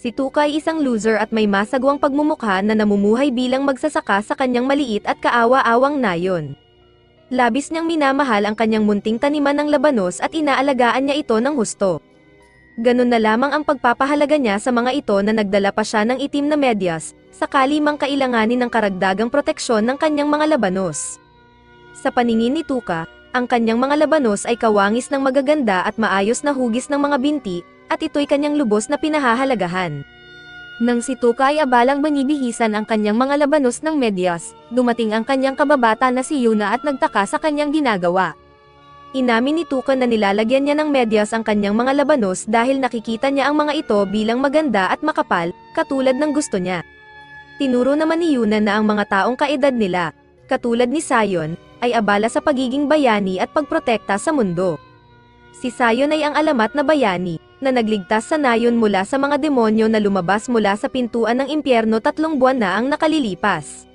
Si Tuka ay isang loser at may masagwang pagmumukha na namumuhay bilang magsasaka sa kanyang maliit at kaawa-awang nayon. Labis niyang minamahal ang kanyang munting taniman ng labanos at inaalagaan niya ito ng husto. Ganun na lamang ang pagpapahalaga niya sa mga ito na nagdala pa siya ng itim na medyas, sakali mang kailanganin ng karagdagang proteksyon ng kanyang mga labanos. Sa paningin ni Tuka, ang kanyang mga labanos ay kawangis ng magaganda at maayos na hugis ng mga binti, at ito'y kanyang lubos na pinahahalagahan. Nang si Tuka ay abalang binibihisan ang kanyang mga labanos ng medyas, dumating ang kanyang kababata na si Yuna at nagtaka sa kanyang ginagawa. Inamin ni Tuka na nilalagyan niya ng medyas ang kanyang mga labanos dahil nakikita niya ang mga ito bilang maganda at makapal, katulad ng gusto niya. Tinuro naman ni Yuna na ang mga taong kaedad nila, katulad ni Sayon, ay abala sa pagiging bayani at pagprotekta sa mundo. Si Sayon ay ang alamat na bayani, na nagligtas sa nayon mula sa mga demonyo na lumabas mula sa pintuan ng impyerno 3 buwan na ang nakalilipas.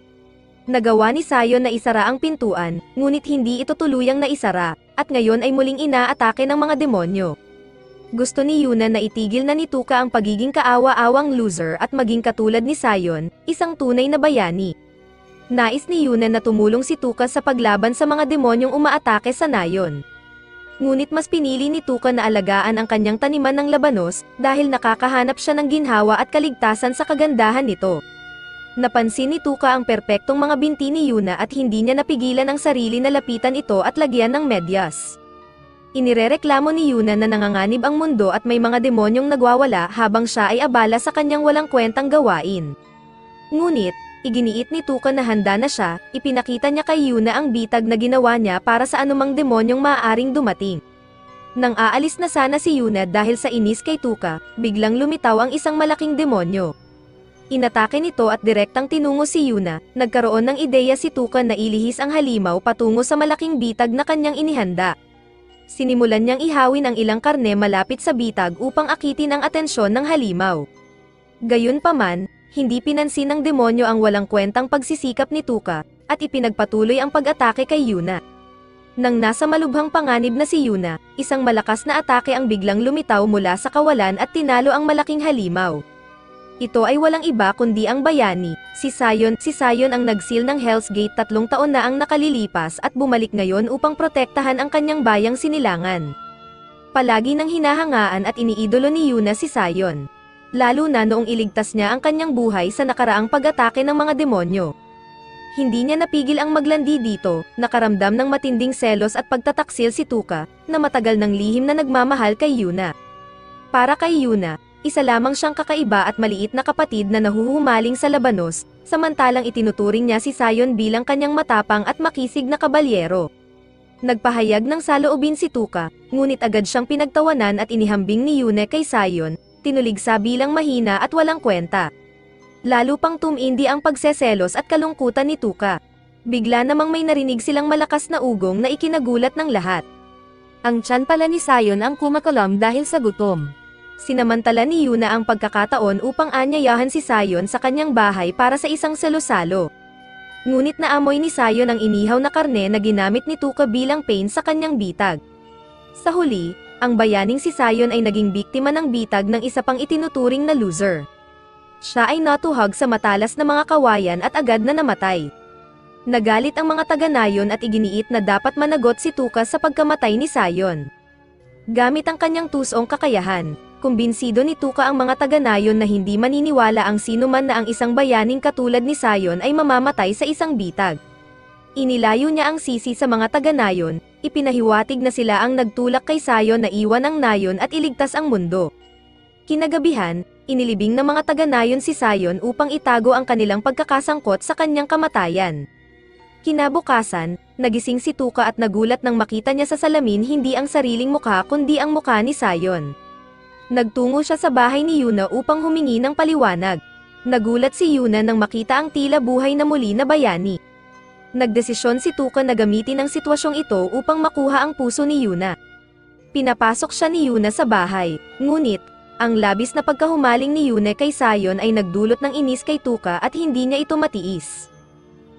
Nagawa ni Sayon na isara ang pintuan, ngunit hindi ito tuluyang naisara, at ngayon ay muling inaatake ng mga demonyo. Gusto ni Yuna na itigil na ni Tuka ang pagiging kaawa-awang loser at maging katulad ni Sayon, isang tunay na bayani. Nais ni Yuna na tumulong si Tuka sa paglaban sa mga demonyong umaatake sa nayon. Ngunit mas pinili ni Tuka na alagaan ang kanyang taniman ng labanos dahil nakakahanap siya ng ginhawa at kaligtasan sa kagandahan nito. Napansin ni Tuka ang perpektong mga binti ni Yuna at hindi niya napigilan ang sarili na lapitan ito at lagyan ng medyas. Inirereklamo ni Yuna na nanganganib ang mundo at may mga demonyong nagwawala habang siya ay abala sa kanyang walang kwentang gawain. Ngunit, iginiit ni Tuka na handa na siya, ipinakita niya kay Yuna ang bitag na ginawa niya para sa anumang demonyong maaaring dumating. Nang aalis na sana si Yuna dahil sa inis kay Tuka, biglang lumitaw ang isang malaking demonyo. Inatake nito at direktang tinungo si Yuna, nagkaroon ng ideya si Tuka na ilihis ang halimaw patungo sa malaking bitag na kanyang inihanda. Sinimulan niyang ihawin ang ilang karne malapit sa bitag upang akitin ang atensyon ng halimaw. Gayunpaman, hindi pinansin ng demonyo ang walang kwentang pagsisikap ni Tuka, at ipinagpatuloy ang pag-atake kay Yuna. Nang nasa malubhang panganib na si Yuna, isang malakas na atake ang biglang lumitaw mula sa kawalan at tinalo ang malaking halimaw. Ito ay walang iba kundi ang bayani, si Sayon. Si Sayon ang nagsil ng Hell's Gate 3 taon na ang nakalilipas at bumalik ngayon upang protektahan ang kanyang bayang sinilangan. Palagi nang hinahangaan at iniidolo ni Yuna si Sayon. Lalo na noong iligtas niya ang kanyang buhay sa nakaraang pag-atake ng mga demonyo. Hindi niya napigil ang maglandi dito, nakaramdam ng matinding selos at pagtataksil si Tuka, na matagal ng lihim na nagmamahal kay Yuna. Para kay Yuna, isa lamang siyang kakaiba at maliit na kapatid na nahuhumaling sa labanos, samantalang itinuturing niya si Sayon bilang kanyang matapang at makisig na kabalyero. Nagpahayag ng saloobin si Tuka, ngunit agad siyang pinagtawanan at inihambing ni Yuna kay Sayon, tinuligsa bilang mahina at walang kwenta. Lalo pang tumindi ang pagseselos at kalungkutan ni Tuka. Bigla namang may narinig silang malakas na ugong na ikinagulat ng lahat. Ang tiyan pala ni Sayon ang kumakalam dahil sa gutom. Sinamantala ni Yuna ang pagkakataon upang anyayahan si Sayon sa kanyang bahay para sa isang salo-salo. Ngunit naamoy ni Sayon ang inihaw na karne na ginamit ni Tuka bilang pain sa kanyang bitag. Sa huli, ang bayaning si Sayon ay naging biktima ng bitag ng isa pang itinuturing na loser. Siya ay natuhag sa matalas na mga kawayan at agad na namatay. Nagalit ang mga taga-nayon at iginiit na dapat managot si Tuka sa pagkamatay ni Sayon. Gamit ang kanyang tusong kakayahan, kumbinsido ni Tuka ang mga taga-nayon na hindi maniniwala ang sinuman na ang isang bayaning katulad ni Sayon ay mamamatay sa isang bitag. Inilayo niya ang sisi sa mga taga-nayon, ipinahiwatig na sila ang nagtulak kay Sayon na iwan ang nayon at iligtas ang mundo. Kinagabihan, inilibing ng mga taga-nayon si Sayon upang itago ang kanilang pagkakasangkot sa kanyang kamatayan. Kinabukasan, nagising si Tuka at nagulat nang makita niya sa salamin hindi ang sariling mukha kundi ang mukha ni Sayon. Nagtungo siya sa bahay ni Yuna upang humingi ng paliwanag. Nagulat si Yuna nang makita ang tila buhay na muli na bayani. Nagdesisyon si Tuka na gamitin ang sitwasyong ito upang makuha ang puso ni Yuna. Pinapasok siya ni Yuna sa bahay, ngunit, ang labis na pagkahumaling ni Yuna kay Sayon ay nagdulot ng inis kay Tuka at hindi niya ito matiis.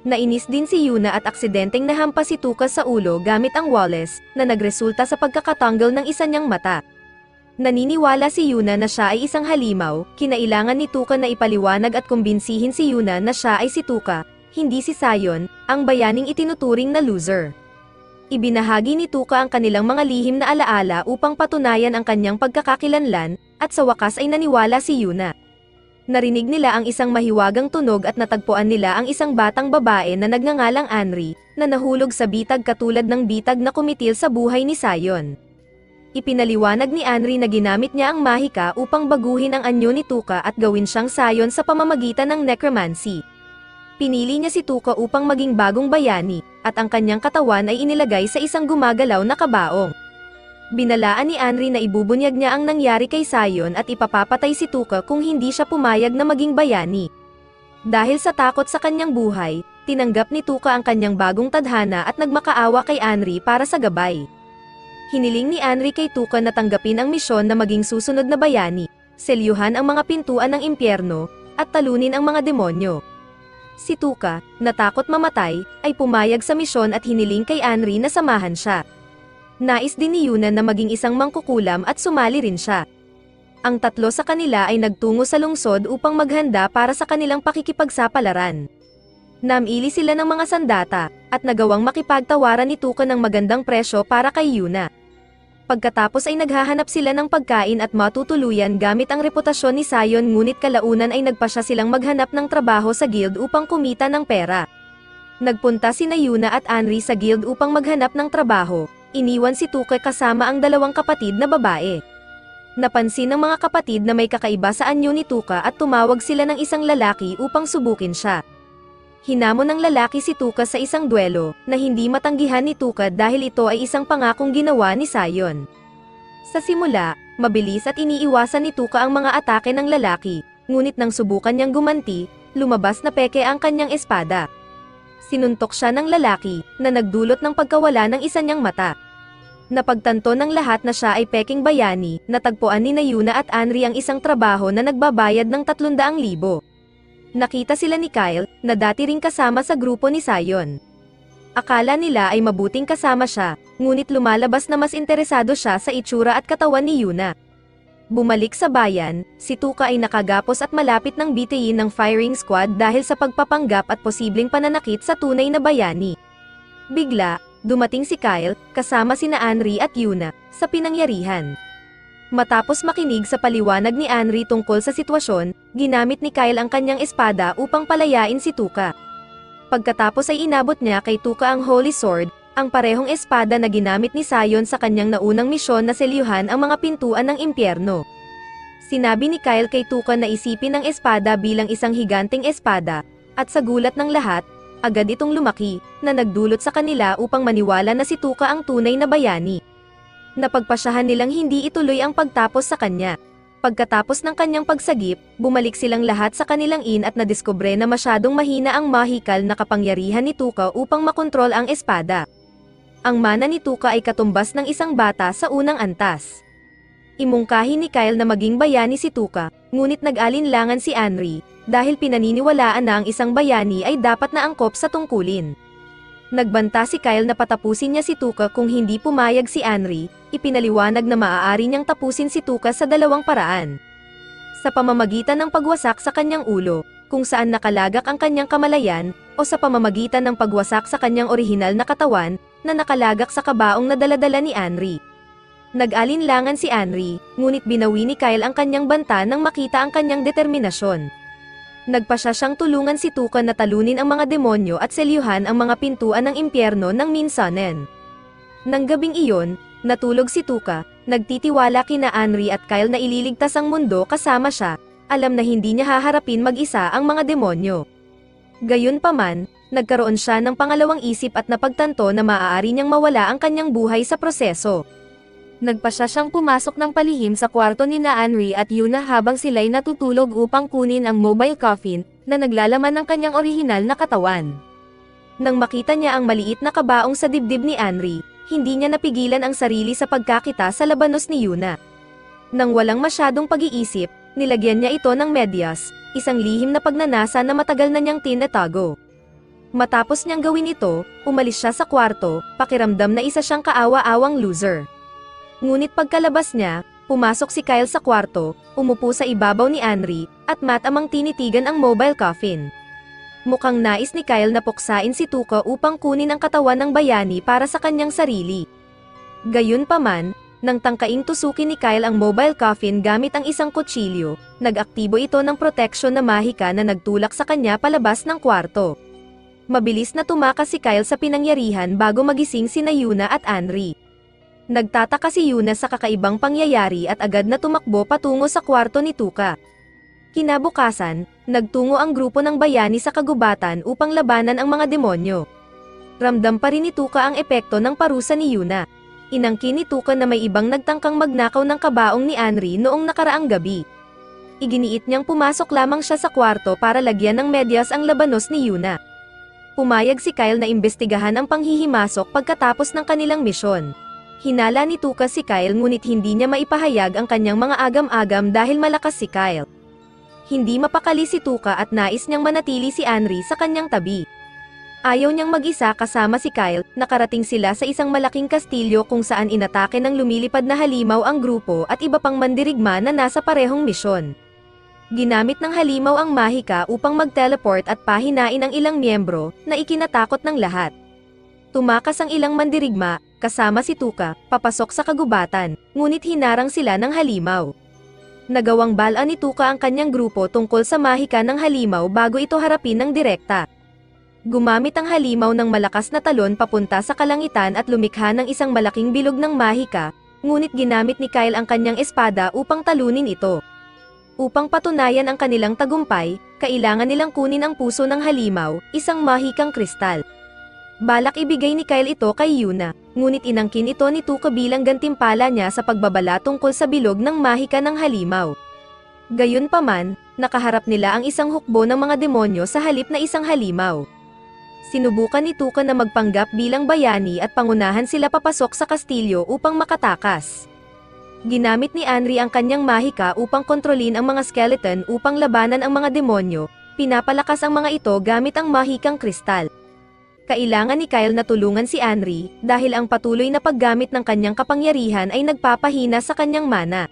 Nainis din si Yuna at aksidenteng nahampas si Tuka sa ulo gamit ang walles, na nagresulta sa pagkakatanggal ng isa niyang mata. Naniniwala si Yuna na siya ay isang halimaw, kinailangan ni Tuka na ipaliwanag at kumbinsihin si Yuna na siya ay si Tuka, hindi si Sayon, ang bayaning itinuturing na loser. Ibinahagi ni Tuka ang kanilang mga lihim na alaala upang patunayan ang kanyang pagkakakilanlan, at sa wakas ay naniwala si Yuna. Narinig nila ang isang mahiwagang tunog at natagpuan nila ang isang batang babae na nagngangalang Anri, na nahulog sa bitag katulad ng bitag na kumitil sa buhay ni Sayon. Ipinaliwanag ni Anri na ginamit niya ang mahika upang baguhin ang anyo ni Tuka at gawin siyang Sayon sa pamamagitan ng necromancy. Pinili niya si Tuka upang maging bagong bayani, at ang kanyang katawan ay inilagay sa isang gumagalaw na kabaong. Binalaan ni Anri na ibubunyag niya ang nangyari kay Sayon at ipapapatay si Tuka kung hindi siya pumayag na maging bayani. Dahil sa takot sa kanyang buhay, tinanggap ni Tuka ang kanyang bagong tadhana at nagmakaawa kay Anri para sa gabay. Hiniling ni Anri kay Tuka na tanggapin ang misyon na maging susunod na bayani, selyuhan ang mga pintuan ng impyerno, at talunin ang mga demonyo. Si Tuka, natakot mamatay, ay pumayag sa misyon at hiniling kay Anri na samahan siya. Nais din ni Yuna na maging isang mangkukulam at sumali rin siya. Ang tatlo sa kanila ay nagtungo sa lungsod upang maghanda para sa kanilang pakikipagsapalaran. Namili sila ng mga sandata, at nagawang makipagtawaran ni Tuka ng magandang presyo para kay Yuna. Pagkatapos ay naghahanap sila ng pagkain at matutuluyan gamit ang reputasyon ni Sayon, ngunit kalaunan ay nagpasya silang maghanap ng trabaho sa guild upang kumita ng pera. Nagpunta sina Yuna at Anri sa guild upang maghanap ng trabaho, iniwan si Tuka kasama ang dalawang kapatid na babae. Napansin ng mga kapatid na may kakaiba sa anyo ni Tuka at tumawag sila ng isang lalaki upang subukin siya. Hinamon ng lalaki si Tuka sa isang duelo, na hindi matanggihan ni Tuka dahil ito ay isang pangakong ginawa ni Sayon. Sa simula, mabilis at iniiwasan ni Tuka ang mga atake ng lalaki, ngunit nang subukan niyang gumanti, lumabas na peke ang kanyang espada. Sinuntok siya ng lalaki, na nagdulot ng pagkawala ng isa niyang mata. Napagtanto ng lahat na siya ay peking bayani, natagpuan ni Yuna at Anri ang isang trabaho na nagbabayad ng 300,000. Nakita sila ni Kyle, na dati ring kasama sa grupo ni Sayon. Akala nila ay mabuting kasama siya, ngunit lumalabas na mas interesado siya sa itsura at katawan ni Yuna. Bumalik sa bayan, si Tuka ay nakagapos at malapit ng bitayin ng firing squad dahil sa pagpapanggap at posibleng pananakit sa tunay na bayani. Bigla, dumating si Kyle, kasama sina Anri at Yuna, sa pinangyarihan. Matapos makinig sa paliwanag ni Anri tungkol sa sitwasyon, ginamit ni Kyle ang kanyang espada upang palayain si Tuka. Pagkatapos ay inabot niya kay Tuka ang Holy Sword, ang parehong espada na ginamit ni Sayon sa kanyang naunang misyon na selyuhan ang mga pintuan ng impyerno. Sinabi ni Kyle kay Tuka na isipin ang espada bilang isang higanting espada, at sa gulat ng lahat, agad itong lumaki, na nagdulot sa kanila upang maniwala na si Tuka ang tunay na bayani. Napagpasyahan nilang hindi ituloy ang pagtapos sa kanya. Pagkatapos ng kanyang pagsagip, bumalik silang lahat sa kanilang inn at nadiskubre na masyadong mahina ang mahikal na kapangyarihan ni Tuka upang makontrol ang espada. Ang mana ni Tuka ay katumbas ng isang bata sa unang antas. Imungkahi ni Kyle na maging bayani si Tuka, ngunit nag-alinlangan si Anri, dahil pinaniniwalaan na ang isang bayani ay dapat na angkop sa tungkulin. Nagbanta si Kyle na patapusin niya si Tuka kung hindi pumayag si Anri, ipinaliwanag na maaari niyang tapusin si Tuka sa dalawang paraan. Sa pamamagitan ng pagwasak sa kanyang ulo, kung saan nakalagak ang kanyang kamalayan, o sa pamamagitan ng pagwasak sa kanyang orihinal na katawan, na nakalagak sa kabaong na dala-dala ni Anri. Nag-alinlangan si Anri, ngunit binawi ni Kyle ang kanyang banta nang makita ang kanyang determinasyon. Nagpasya siyang tulungan si Tuka na talunin ang mga demonyo at selyuhan ang mga pintuan ng impyerno ng Minsanen. Nang gabing iyon, natulog si Tuka, nagtitiwala kina Anri at Kyle na ililigtas ang mundo kasama siya, alam na hindi niya haharapin mag-isa ang mga demonyo. Gayunpaman, nagkaroon siya ng pangalawang isip at napagtanto na maaari niyang mawala ang kanyang buhay sa proseso. Nagpasya siyang pumasok ng palihim sa kwarto ni Anri at Yuna habang sila'y natutulog upang kunin ang mobile coffin, na naglalaman ng kanyang orihinal na katawan. Nang makita niya ang maliit na kabaong sa dibdib ni Anri, hindi niya napigilan ang sarili sa pagkakita sa labanos ni Yuna. Nang walang masyadong pag-iisip, nilagyan niya ito ng medyas, isang lihim na pagnanasa na matagal na niyang tinatago. Matapos niyang gawin ito, umalis siya sa kwarto, pakiramdam na isa siyang kaawa-awang loser. Ngunit pagkalabas niya, Pumasok si Kyle sa kwarto, umupo sa ibabaw ni Anri, at matamang tinitigan ang mobile coffin. Mukhang nais ni Kyle na puksain si Tuka upang kunin ang katawan ng bayani para sa kanyang sarili. Gayunpaman, nang tangkaing tusukin ni Kyle ang mobile coffin gamit ang isang kutsilyo, nag-aktibo ito ng proteksyon na mahika na nagtulak sa kanya palabas ng kwarto. Mabilis na tumakas si Kyle sa pinangyarihan bago magising sina Yuna at Anri. Nagtataka si Yuna sa kakaibang pangyayari at agad na tumakbo patungo sa kwarto ni Tuka. Kinabukasan, nagtungo ang grupo ng bayani sa kagubatan upang labanan ang mga demonyo. Ramdam pa rin ni Tuka ang epekto ng parusa ni Yuna. Inangkin ni Tuka na may ibang nagtangkang magnakaw ng kabaong ni Anri noong nakaraang gabi. Iginiit niyang pumasok lamang siya sa kwarto para lagyan ng medyas ang labanos ni Yuna. Pumayag si Kyle na imbestigahan ang panghihimasok pagkatapos ng kanilang misyon. Hinala ni Tuka si Kyle ngunit hindi niya maipahayag ang kanyang mga agam-agam dahil malakas si Kyle. Hindi mapakali si Tuka at nais niyang manatili si Anri sa kanyang tabi. Ayaw niyang mag-isa kasama si Kyle, nakarating sila sa isang malaking kastilyo kung saan inatake ng lumilipad na halimaw ang grupo at iba pang mandirigma na nasa parehong misyon. Ginamit ng halimaw ang mahika upang mag-teleport at pahinain ang ilang miyembro na ikinatakot ng lahat. Tumakas ang ilang mandirigma, kasama si Tuka, papasok sa kagubatan, ngunit hinarang sila ng halimaw. Nagawang bala ni Tuka ang kanyang grupo tungkol sa mahika ng halimaw bago ito harapin ng direkta. Gumamit ang halimaw ng malakas na talon papunta sa kalangitan at lumikha ng isang malaking bilog ng mahika, ngunit ginamit ni Kyle ang kanyang espada upang talunin ito. Upang patunayan ang kanilang tagumpay, kailangan nilang kunin ang puso ng halimaw, isang mahikang kristal. Balak ibigay ni Kyle ito kay Yuna, ngunit inangkin ito ni Tuka bilang gantimpala niya sa pagbabala tungkol sa bilog ng mahika ng halimaw. Gayunpaman, nakaharap nila ang isang hukbo ng mga demonyo sa halip na isang halimaw. Sinubukan ni Tuka na magpanggap bilang bayani at pangunahan sila papasok sa kastilyo upang makatakas. Ginamit ni Anri ang kanyang mahika upang kontrolin ang mga skeleton upang labanan ang mga demonyo, pinapalakas ang mga ito gamit ang mahikang kristal. Kailangan ni Kyle na tulungan si Anri, dahil ang patuloy na paggamit ng kanyang kapangyarihan ay nagpapahina sa kanyang mana.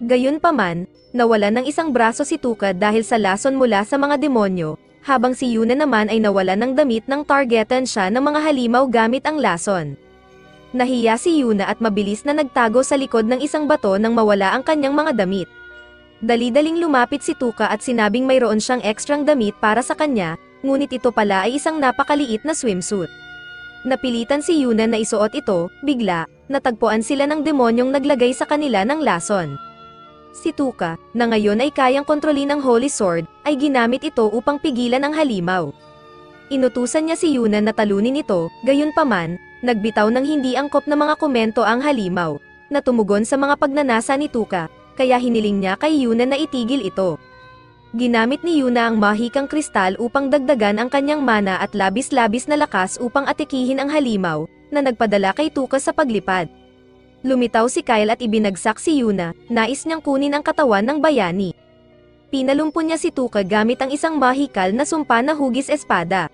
Gayunpaman, nawalan ng isang braso si Tuka dahil sa lason mula sa mga demonyo, habang si Yuna naman ay nawalan ng damit ng targetan siya ng mga halimaw gamit ang lason. Nahiya si Yuna at mabilis na nagtago sa likod ng isang bato nang mawala ang kanyang mga damit. Dali-daling lumapit si Tuka at sinabing mayroon siyang ekstrang damit para sa kanya, ngunit ito pala ay isang napakaliit na swimsuit. Napilitan si Yuna na isuot ito, bigla, natagpuan sila ng demonyong naglagay sa kanila ng lason. Si Tuka, na ngayon ay kayang kontrolin ang Holy Sword, ay ginamit ito upang pigilan ang halimaw. Inutusan niya si Yuna na talunin ito, gayunpaman, nagbitaw ng hindi angkop na mga komento ang halimaw, na tumugon sa mga pagnanasa ni Tuka, kaya hiniling niya kay Yuna na itigil ito. Ginamit ni Yuna ang mahikang kristal upang dagdagan ang kanyang mana at labis-labis na lakas upang atikihin ang halimaw, na nagpadala kay Tuka sa paglipad. Lumitaw si Kyle at ibinagsak si Yuna, nais niyang kunin ang katawan ng bayani. Pinalumpon niya si Tuka gamit ang isang mahikal na sumpa na hugis espada.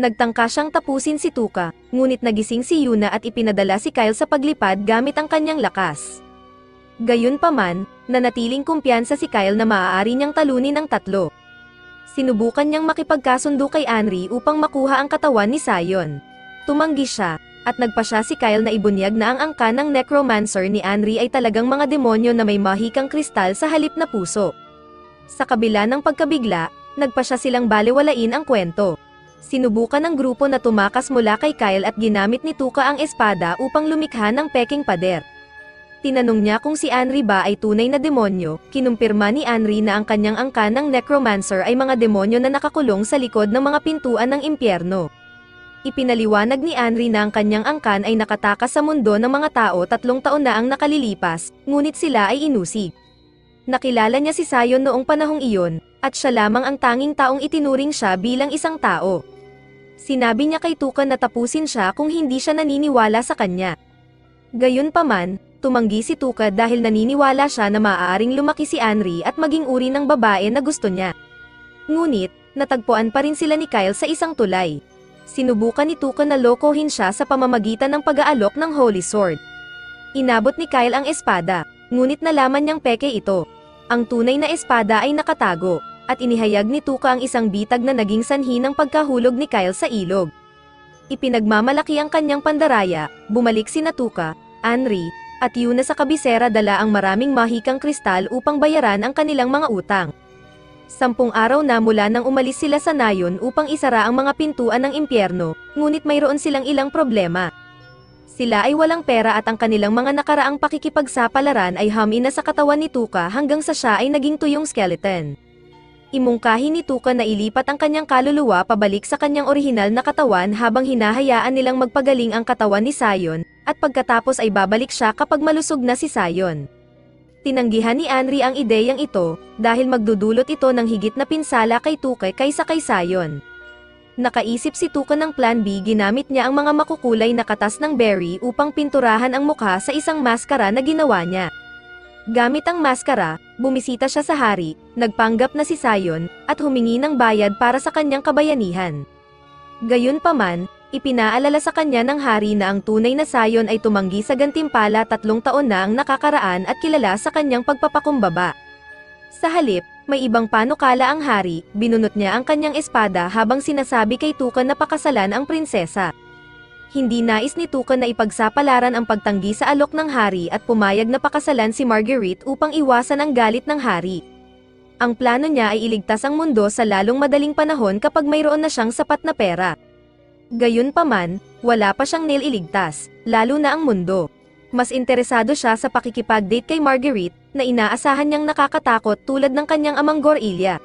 Nagtangka siyang tapusin si Tuka, ngunit nagising si Yuna at ipinadala si Kyle sa paglipad gamit ang kanyang lakas. Gayunpaman, nanatiling kumpiyansa si Kyle na maaari niyang talunin ang tatlo. Sinubukan niyang makipagkasundo kay Anri upang makuha ang katawan ni Sion. Tumanggi siya, at nagpasya si Kyle na ibunyag na ang angka ng necromancer ni Anri ay talagang mga demonyo na may mahikang kristal sa halip na puso. Sa kabila ng pagkabigla, nagpasya silang balewalain ang kwento. Sinubukan ng grupo na tumakas mula kay Kyle at ginamit ni Tuka ang espada upang lumikha ng peking pader. Tinanong niya kung si Anri ba ay tunay na demonyo, kinumpirma ni Anri na ang kanyang angka ng necromancer ay mga demonyo na nakakulong sa likod ng mga pintuan ng impyerno. Ipinaliwanag ni Anri na ang kanyang angkan ay nakatakas sa mundo ng mga tao 3 taon na ang nakalilipas, ngunit sila ay inusig. Nakilala niya si Sion noong panahong iyon, at siya lamang ang tanging taong itinuring siya bilang isang tao. Sinabi niya kay Tuka na tapusin siya kung hindi siya naniniwala sa kanya. Gayunpaman, tumanggi si Tuka dahil naniniwala siya na maaaring lumaki si Anri at maging uri ng babae na gusto niya. Ngunit, natagpuan pa rin sila ni Kyle sa isang tulay. Sinubukan ni Tuka na lokohin siya sa pamamagitan ng pag-aalok ng Holy Sword. Inabot ni Kyle ang espada. Ngunit nalaman niyang peke ito. Ang tunay na espada ay nakatago, at inihayag ni Tuka ang isang bitag na naging sanhi ng pagkahulog ni Kyle sa ilog. Ipinagmamalaki ang kanyang pandaraya, bumalik sina Tuka, Anri, at Yuna sa kabisera dala ang maraming mahikang kristal upang bayaran ang kanilang mga utang. 10 araw na mula nang umalis sila sa nayon upang isara ang mga pintuan ng impyerno, ngunit mayroon silang ilang problema. Sila ay walang pera at ang kanilang mga nakaraang pakikipagsapalaran ay hamin na sa katawan ni Tuka hanggang sa siya ay naging tuyong skeleton. Imungkahi ni Tuka na ilipat ang kanyang kaluluwa pabalik sa kanyang orihinal na katawan habang hinahayaan nilang magpagaling ang katawan ni Sion, at pagkatapos ay babalik siya kapag malusog na si Sion. Tinanggihan ni Anri ang ideyang ito, dahil magdudulot ito ng higit na pinsala kay Tuka kaysa kay Sion. Nakaisip si Tuka ng plan B, ginamit niya ang mga makukulay na katas ng berry upang pinturahan ang mukha sa isang maskara na ginawa niya. Gamit ang maskara, bumisita siya sa hari, nagpanggap na si Sion, at humingi ng bayad para sa kanyang kabayanihan. Gayunpaman, ipinaalala sa kanya ng hari na ang tunay na Sion ay tumanggi sa gantimpala 3 taon na ang nakakaraan at kilala sa kanyang pagpapakumbaba. Sa halip, may ibang panukala ang hari, binunot niya ang kanyang espada habang sinasabi kay Tuka na pakasalan ang prinsesa. Hindi nais ni Tuka na ipagsapalaran ang pagtanggi sa alok ng hari at pumayag na pakasalan si Marguerite upang iwasan ang galit ng hari. Ang plano niya ay iligtas ang mundo sa lalong madaling panahon kapag mayroon na siyang sapat na pera. Gayunpaman, wala pa siyang nililigtas, lalo na ang mundo. Mas interesado siya sa pakikipag-date kay Marguerite, na inaasahan niyang nakakatakot tulad ng kanyang amang Gorilla.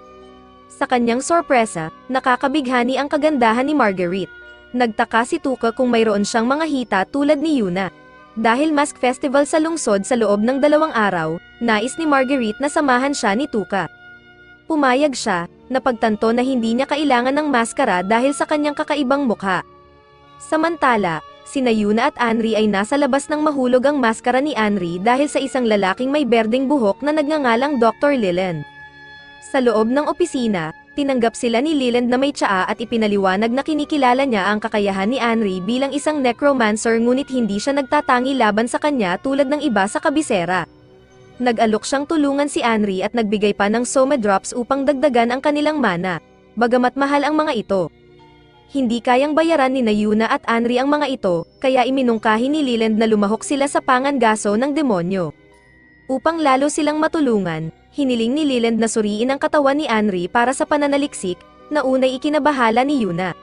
Sa kanyang sorpresa, nakakabighani ang kagandahan ni Marguerite. Nagtaka si Tuka kung mayroon siyang mga hita tulad ni Yuna. Dahil mask festival sa lungsod sa loob ng 2 araw, nais ni Marguerite na samahan siya ni Tuka. Pumayag siya, napagtanto na hindi niya kailangan ng maskara dahil sa kanyang kakaibang mukha. Samantala, sina Yuna at Anri ay nasa labas nang mahulog ang maskara ni Anri dahil sa isang lalaking may berdeng buhok na nagngangalang Dr. Leland. Sa loob ng opisina, tinanggap sila ni Leland na may tsaa at ipinaliwanag na kinikilala niya ang kakayahan ni Anri bilang isang necromancer, ngunit hindi siya nagtatangi laban sa kanya tulad ng iba sa kabisera. Nag-alok siyang tulungan si Anri at nagbigay pa ng Soma drops upang dagdagan ang kanilang mana, bagamat mahal ang mga ito. Hindi kayang bayaran ni Yuna at Anri ang mga ito, kaya iminungkahi ni Leland na lumahok sila sa pangangaso ng demonyo. Upang lalo silang matulungan, hiniling ni Leland na suriin ang katawan ni Anri para sa pananaliksik, na unay ikinabahala ni Yuna.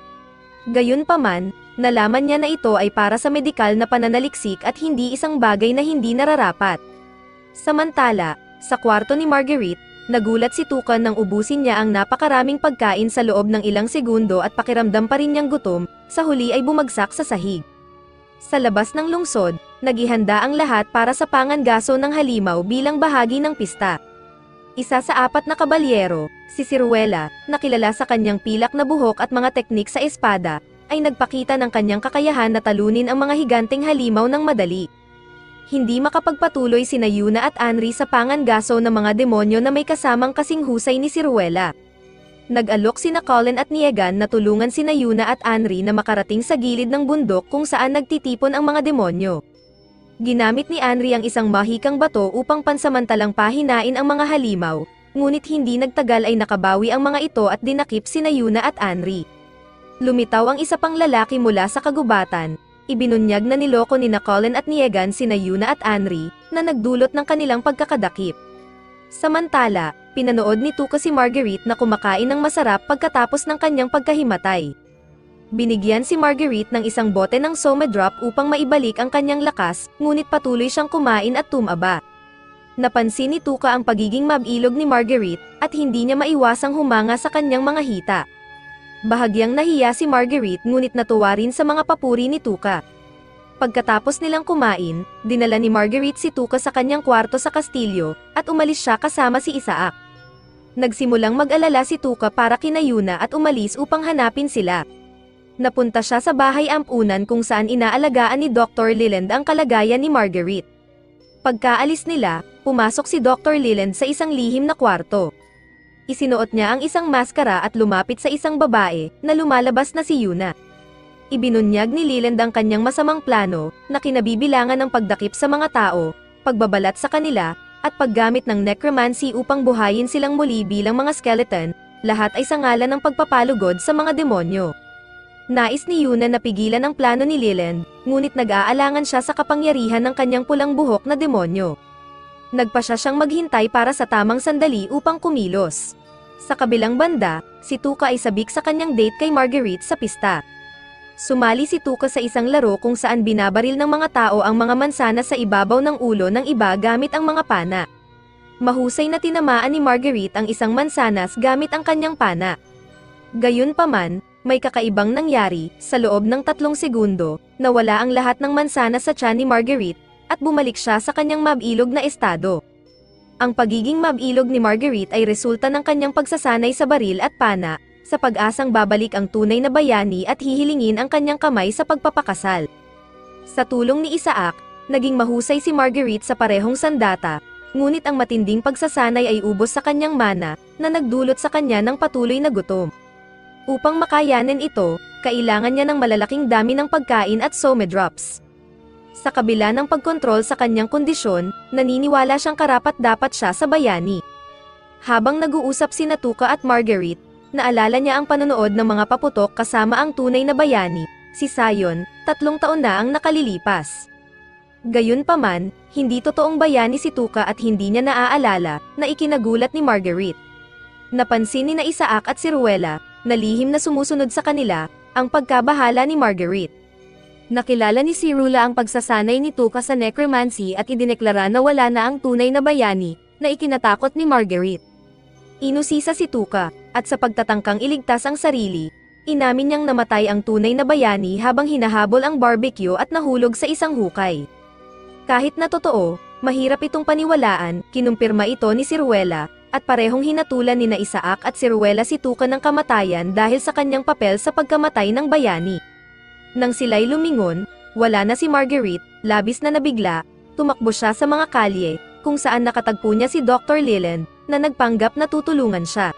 Gayunpaman, nalaman niya na ito ay para sa medikal na pananaliksik at hindi isang bagay na hindi nararapat. Samantala, sa kwarto ni Marguerite, nagulat si Tuka nang ubusin niya ang napakaraming pagkain sa loob ng ilang segundo at pakiramdam pa rin niyang gutom, sa huli ay bumagsak sa sahig. Sa labas ng lungsod, naghihanda ang lahat para sa pangangaso ng halimaw bilang bahagi ng pista. Isa sa 4 na kabalyero, si Ciruela, na kilala sa kanyang pilak na buhok at mga teknik sa espada, ay nagpakita ng kanyang kakayahan na talunin ang mga higanteng halimaw ng madali. Hindi makapagpatuloy sina Yuna at Anri sa pangangaso ng mga demonyo na may kasamang kasing husay ni Ciruela. Nag-alok sina Colin at Niegan na tulungan sina Yuna at Anri na makarating sa gilid ng bundok kung saan nagtitipon ang mga demonyo. Ginamit ni Anri ang isang mahikang bato upang pansamantalang pahinain ang mga halimaw, ngunit hindi nagtagal ay nakabawi ang mga ito at dinakip sina Yuna at Anri. Lumitaw ang isa pang lalaki mula sa kagubatan. Ibinunyag na niloko ni Colin at Niegan sina Yuna at Anri, na nagdulot ng kanilang pagkakadakip. Samantala, pinanood ni Tuka si Marguerite na kumakain ng masarap pagkatapos ng kanyang pagkahimatay. Binigyan si Marguerite ng isang bote ng Soma drop upang maibalik ang kanyang lakas, ngunit patuloy siyang kumain at tumaba. Napansin ni Tuka ang pagiging mabilog ni Marguerite, at hindi niya maiwasang humanga sa kanyang mga hita. Bahagyang nahiya si Marguerite ngunit natuwa rin sa mga papuri ni Tuka. Pagkatapos nilang kumain, dinala ni Marguerite si Tuka sa kanyang kwarto sa kastilyo, at umalis siya kasama si Isaac. Nagsimulang mag-alala si Tuka para kina Yuna at umalis upang hanapin sila. Napunta siya sa bahay ampunan kung saan inaalagaan ni Dr. Leland ang kalagayan ni Marguerite. Pagkaalis nila, pumasok si Dr. Leland sa isang lihim na kwarto. Isinuot niya ang isang maskara at lumapit sa isang babae, na lumalabas na si Yuna. Ibinunyag ni Leland ang kanyang masamang plano, na kinabibilangan ng pagdakip sa mga tao, pagbabalat sa kanila, at paggamit ng necromancy upang buhayin silang muli bilang mga skeleton, lahat ay sa ngalan ng pagpapalugod sa mga demonyo. Nais ni Yuna na pigilan ang plano ni Leland, ngunit nag-aalangan siya sa kapangyarihan ng kanyang pulang buhok na demonyo. Nagpasya siyang maghintay para sa tamang sandali upang kumilos. Sa kabilang banda, si Tuka ay sabik sa kanyang date kay Marguerite sa pista. Sumali si Tuka sa isang laro kung saan binabaril ng mga tao ang mga mansanas sa ibabaw ng ulo ng iba gamit ang mga pana. Mahusay na tinamaan ni Marguerite ang isang mansanas gamit ang kanyang pana. Gayunpaman, may kakaibang nangyari, sa loob ng 3 segundo, nawala ang lahat ng mansanas sa tiyan ni Marguerite, at bumalik siya sa kanyang mabilog na estado. Ang pagiging mabilog ni Marguerite ay resulta ng kanyang pagsasanay sa baril at pana, sa pag-asang babalik ang tunay na bayani at hihilingin ang kanyang kamay sa pagpapakasal. Sa tulong ni Isaac, naging mahusay si Marguerite sa parehong sandata, ngunit ang matinding pagsasanay ay ubos sa kanyang mana, na nagdulot sa kanya ng patuloy na gutom. Upang makayanan ito, kailangan niya ng malalaking dami ng pagkain at somedrops. Sa kabila ng pagkontrol sa kanyang kondisyon, naniniwala siyang karapat-dapat siya sa bayani. Habang nag-uusap sina Tuka at Marguerite, naalala niya ang panonood ng mga paputok kasama ang tunay na bayani, si Sion, 3 taon na ang nakalilipas. Gayunpaman, hindi totoong bayani si Tuka at hindi niya naaalala na ikinagulat ni Marguerite. Napansin ni Isaac at si Ruela, na lihim na sumusunod sa kanila, ang pagkabahala ni Marguerite. Nakilala ni Sirula ang pagsasanay ni Tuka sa necromancy at idineklara na wala na ang tunay na bayani, na ikinatakot ni Marguerite. Inusisa si Tuka, at sa pagtatangkang iligtas ang sarili, inamin niyang namatay ang tunay na bayani habang hinahabol ang barbecue at nahulog sa isang hukay. Kahit na totoo, mahirap itong paniwalaan, kinumpirma ito ni Siruela, at parehong hinatulan ni Isaac at Siruela si Tuka ng kamatayan dahil sa kanyang papel sa pagkamatay ng bayani. Nang sila'y lumingon, wala na si Marguerite, labis na nabigla, tumakbo siya sa mga kalye, kung saan nakatagpo niya si Dr. Leland, na nagpanggap na tutulungan siya.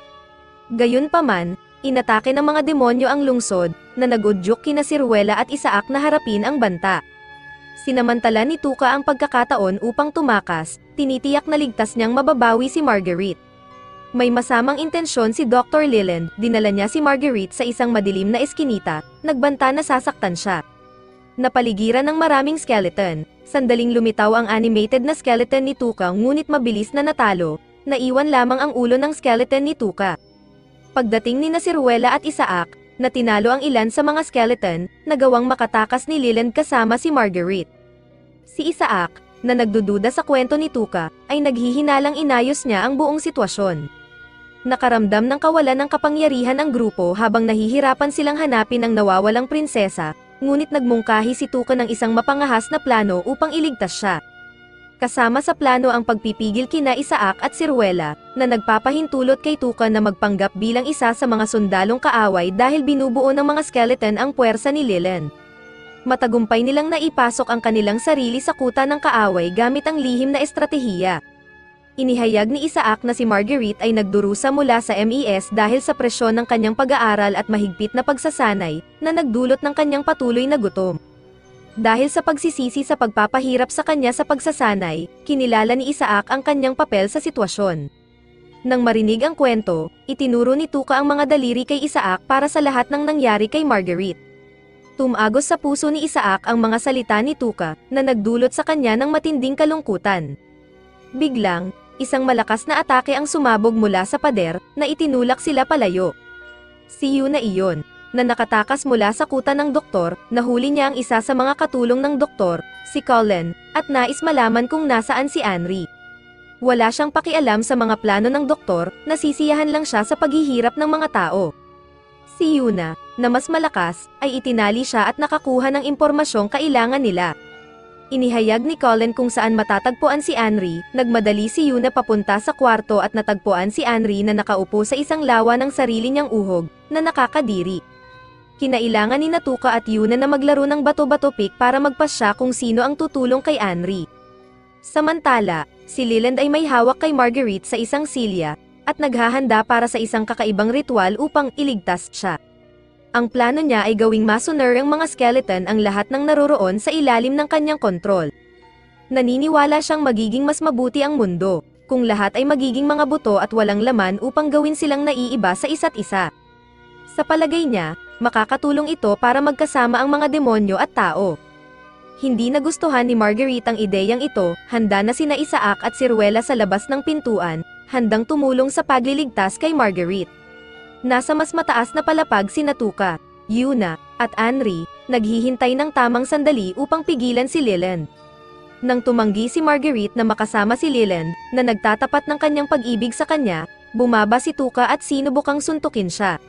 Gayunpaman, inatake ng mga demonyo ang lungsod, na nagudyok kina Siruela at Isaac na harapin ang banta. Sinamantala ni Tuka ang pagkakataon upang tumakas, tinitiyak na ligtas niyang mababawi si Marguerite. May masamang intensyon si Dr. Leland, dinala niya si Marguerite sa isang madilim na eskinita, nagbanta na sasaktan siya. Napaligiran ng maraming skeleton, sandaling lumitaw ang animated na skeleton ni Tuka ngunit mabilis na natalo, naiwan lamang ang ulo ng skeleton ni Tuka. Pagdating ni Siruela at Isaac, na tinalo ang ilan sa mga skeleton, nagawang makatakas ni Leland kasama si Marguerite. Si Isaac, na nagdududa sa kwento ni Tuka, ay naghihinalang inayos niya ang buong sitwasyon. Nakaramdam ng kawalan ng kapangyarihan ang grupo habang nahihirapan silang hanapin ang nawawalang prinsesa, ngunit nagmungkahi si Tuka ng isang mapangahas na plano upang iligtas siya. Kasama sa plano ang pagpipigil kina Isaac at Siruela, na nagpapahintulot kay Tuka na magpanggap bilang isa sa mga sundalong kaaway dahil binubuo ng mga skeleton ang puwersa ni Leland. Matagumpay nilang naipasok ang kanilang sarili sa kuta ng kaaway gamit ang lihim na estratehiya. Inihayag ni Isaac na si Marguerite ay nagdurusa mula sa MES dahil sa presyon ng kanyang pag-aaral at mahigpit na pagsasanay, na nagdulot ng kanyang patuloy na gutom. Dahil sa pagsisisi sa pagpapahirap sa kanya sa pagsasanay, kinilala ni Isaac ang kanyang papel sa sitwasyon. Nang marinig ang kwento, itinuro ni Tuka ang mga daliri kay Isaac para sa lahat ng nangyari kay Marguerite. Tumagos sa puso ni Isaac ang mga salita ni Tuka, na nagdulot sa kanya ng matinding kalungkutan. Biglang, isang malakas na atake ang sumabog mula sa pader, na itinulak sila palayo. Si Yuna iyon, na nakatakas mula sa kuta ng doktor, nahuli niya ang isa sa mga katulong ng doktor, si Colin, at nais malaman kung nasaan si Anri. Wala siyang pakialam sa mga plano ng doktor, nasisiyahan lang siya sa paghihirap ng mga tao. Si Yuna, na mas malakas, ay itinali siya at nakakuha ng impormasyong kailangan nila. Inihayag ni Colin kung saan matatagpuan si Anri, nagmadali si Yuna papunta sa kwarto at natagpuan si Anri na nakaupo sa isang lawa ng sarili niyang uhog, na nakakadiri. Kinailangan ni Tuka at Yuna na maglaro ng bato-bato pick para magpasya kung sino ang tutulong kay Anri. Samantala, si Leland ay may hawak kay Marguerite sa isang silya, at naghahanda para sa isang kakaibang ritual upang iligtas siya. Ang plano niya ay gawing masoner ang mga skeleton ang lahat ng naroroon sa ilalim ng kanyang kontrol. Naniniwala siyang magiging mas mabuti ang mundo, kung lahat ay magiging mga buto at walang laman upang gawin silang naiiba sa isa't isa. Sa palagay niya, makakatulong ito para magkasama ang mga demonyo at tao. Hindi nagustuhan ni Marguerite ang ideyang ito, handa na sina Isaac at si Ruela sa labas ng pintuan, handang tumulong sa pagliligtas kay Marguerite. Nasa mas mataas na palapag sina Tuca, Yuna, at Anri, naghihintay ng tamang sandali upang pigilan si Leland. Nang tumanggi si Marguerite na makasama si Leland, na nagtatapat ng kanyang pag-ibig sa kanya, bumaba si Tuca at sinubukang suntukin siya.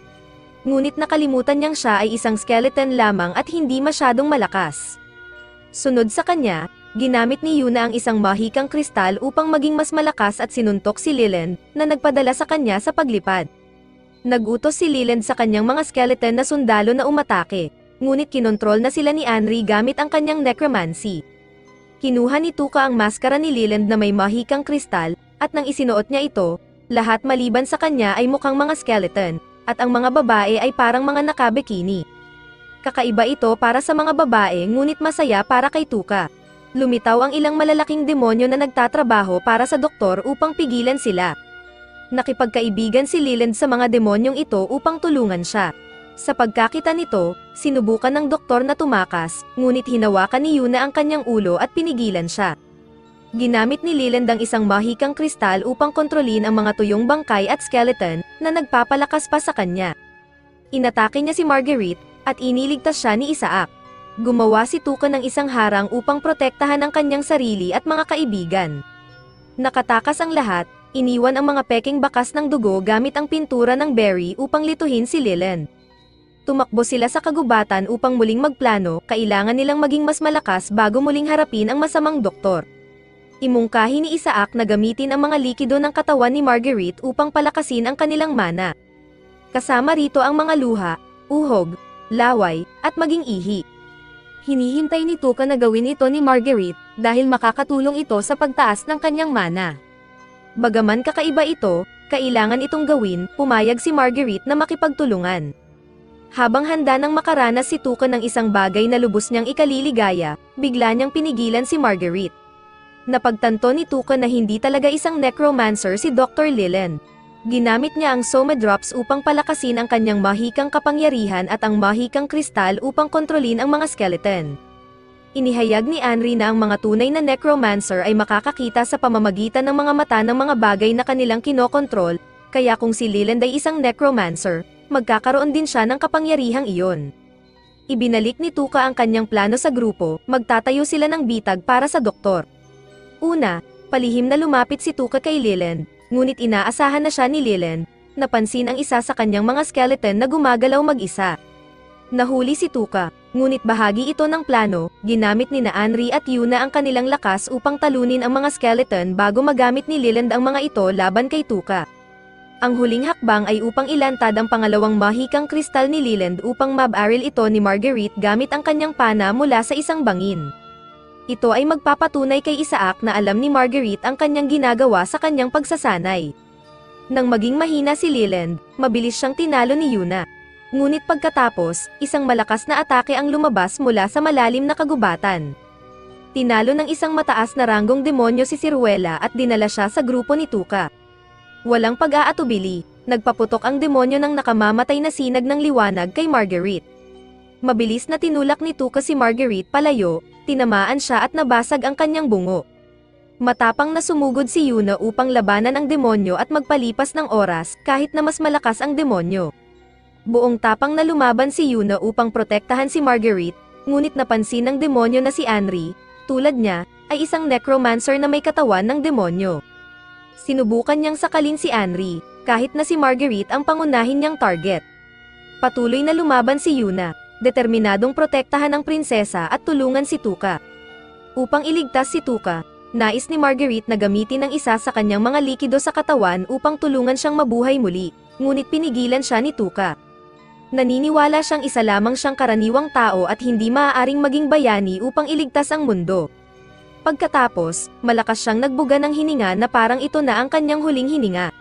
Ngunit nakalimutan niyang siya ay isang skeleton lamang at hindi masyadong malakas. Sunod sa kanya, ginamit ni Yuna ang isang mahikang kristal upang maging mas malakas at sinuntok si Leland, na nagpadala sa kanya sa paglipad. Nagutos si Leland sa kanyang mga skeleton na sundalo na umatake, ngunit kinontrol na sila ni Anri gamit ang kanyang necromancy. Kinuha ni Tuca ang maskara ni Leland na may mahikang kristal, at nang isinuot niya ito, lahat maliban sa kanya ay mukhang mga skeleton, at ang mga babae ay parang mga nakabikini. Kakaiba ito para sa mga babae ngunit masaya para kay Tuca. Lumitaw ang ilang malalaking demonyo na nagtatrabaho para sa doktor upang pigilan sila. Nakipagkaibigan si Leland sa mga demonyong ito upang tulungan siya. Sa pagkakita nito, sinubukan ng doktor na tumakas, ngunit hinawakan ni Yuna ang kanyang ulo at pinigilan siya. Ginamit ni Leland ang isang mahikang kristal upang kontrolin ang mga tuyong bangkay at skeleton na nagpapalakas pa sa kanya. Inatake niya si Marguerite, at iniligtas siya ni Isaac. Gumawa si Tuca ng isang harang upang protektahan ang kanyang sarili at mga kaibigan. Nakatakas ang lahat, iniwan ang mga peking bakas ng dugo gamit ang pintura ng berry upang lituhin si Leland. Tumakbo sila sa kagubatan upang muling magplano, kailangan nilang maging mas malakas bago muling harapin ang masamang doktor. Imungkahi ni Isaac na gamitin ang mga likido ng katawan ni Marguerite upang palakasin ang kanilang mana. Kasama rito ang mga luha, uhog, laway, at maging ihi. Hinihintay ni Tuca na gawin ito ni Marguerite, dahil makakatulong ito sa pagtaas ng kanyang mana. Bagaman kakaiba ito, kailangan itong gawin, pumayag si Marguerite na makipagtulungan. Habang handa nang makaranas si Tuca ng isang bagay na lubos niyang ikaliligaya, bigla niyang pinigilan si Marguerite. Napagtanto ni Tuca na hindi talaga isang necromancer si Dr. Leland. Ginamit niya ang Soma Drops upang palakasin ang kanyang mahikang kapangyarihan at ang mahikang kristal upang kontrolin ang mga skeleton. Inihayag ni Anri na ang mga tunay na necromancer ay makakakita sa pamamagitan ng mga mata ng mga bagay na kanilang kinokontrol, kaya kung si Leland ay isang necromancer, magkakaroon din siya ng kapangyarihang iyon. Ibinalik ni Tuca ang kanyang plano sa grupo, magtatayo sila ng bitag para sa doktor. Una, palihim na lumapit si Tuca kay Leland. Ngunit inaasahan na siya ni Leland, napansin ang isa sa kanyang mga skeleton na gumagalaw mag-isa. Nahuli si Tuca, ngunit bahagi ito ng plano, ginamit ni Anri at Yuna ang kanilang lakas upang talunin ang mga skeleton bago magamit ni Leland ang mga ito laban kay Tuca. Ang huling hakbang ay upang ilantad ang pangalawang mahikang kristal ni Leland upang mabaril ito ni Marguerite gamit ang kanyang pana mula sa isang bangin. Ito ay magpapatunay kay Isaac na alam ni Marguerite ang kanyang ginagawa sa kanyang pagsasanay. Nang maging mahina si Leland, mabilis siyang tinalo ni Yuna. Ngunit pagkatapos, isang malakas na atake ang lumabas mula sa malalim na kagubatan. Tinalo ng isang mataas na ranggong demonyo si Ruela at dinala siya sa grupo ni Tuca. Walang pag-aatubili, nagpaputok ang demonyo ng nakamamatay na sinag ng liwanag kay Marguerite. Mabilis na tinulak ni Tuca si Marguerite palayo, tinamaan siya at nabasag ang kanyang bungo. Matapang na sumugod si Yuna upang labanan ang demonyo at magpalipas ng oras kahit na mas malakas ang demonyo. Buong tapang na lumaban si Yuna upang protektahan si Marguerite, ngunit napansin ng demonyo na si Anri, tulad niya, ay isang necromancer na may katawan ng demonyo. Sinubukan niyang sakalin si Anri, kahit na si Marguerite ang pangunahin niyang target. Patuloy na lumaban si Yuna, determinadong protektahan ang prinsesa at tulungan si Tuca. Upang iligtas si Tuca, nais ni Marguerite na gamitin ang isa sa kanyang mga likido sa katawan upang tulungan siyang mabuhay muli, ngunit pinigilan siya ni Tuca. Naniniwala siyang isa lamang siyang karaniwang tao at hindi maaaring maging bayani upang iligtas ang mundo. Pagkatapos, malakas siyang nagbuga ng hininga na parang ito na ang kanyang huling hininga.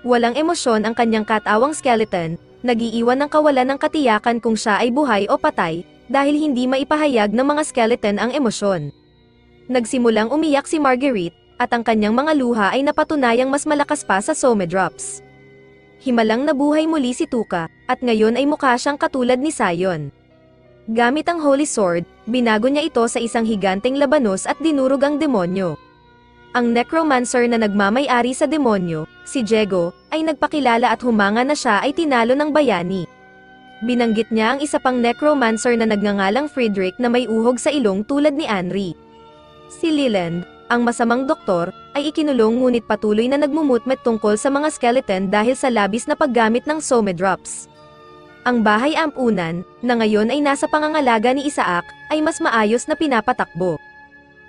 Walang emosyon ang kanyang katawang skeleton, nagiiwan ng kawalan ng katiyakan kung siya ay buhay o patay, dahil hindi maipahayag ng mga skeleton ang emosyon. Nagsimulang umiyak si Marguerite, at ang kanyang mga luha ay napatunayang mas malakas pa sa Somedrops. Himalang nabuhay muli si Tuka, at ngayon ay mukha siyang katulad ni Sion. Gamit ang Holy Sword, binago niya ito sa isang higanteng labanos at dinurog ang demonyo. Ang necromancer na nagmamay-ari sa demonyo, si Diego, ay nagpakilala at humanga na siya ay tinalo ng bayani. Binanggit niya ang isa pang necromancer na nagngangalang Friedrich na may uhog sa ilong tulad ni Henry. Si Leland, ang masamang doktor, ay ikinulong ngunit patuloy na nagmumutmet tungkol sa mga skeleton dahil sa labis na paggamit ng Somedrops. Ang bahay ampunan, na ngayon ay nasa pangangalaga ni Isaac, ay mas maayos na pinapatakbo.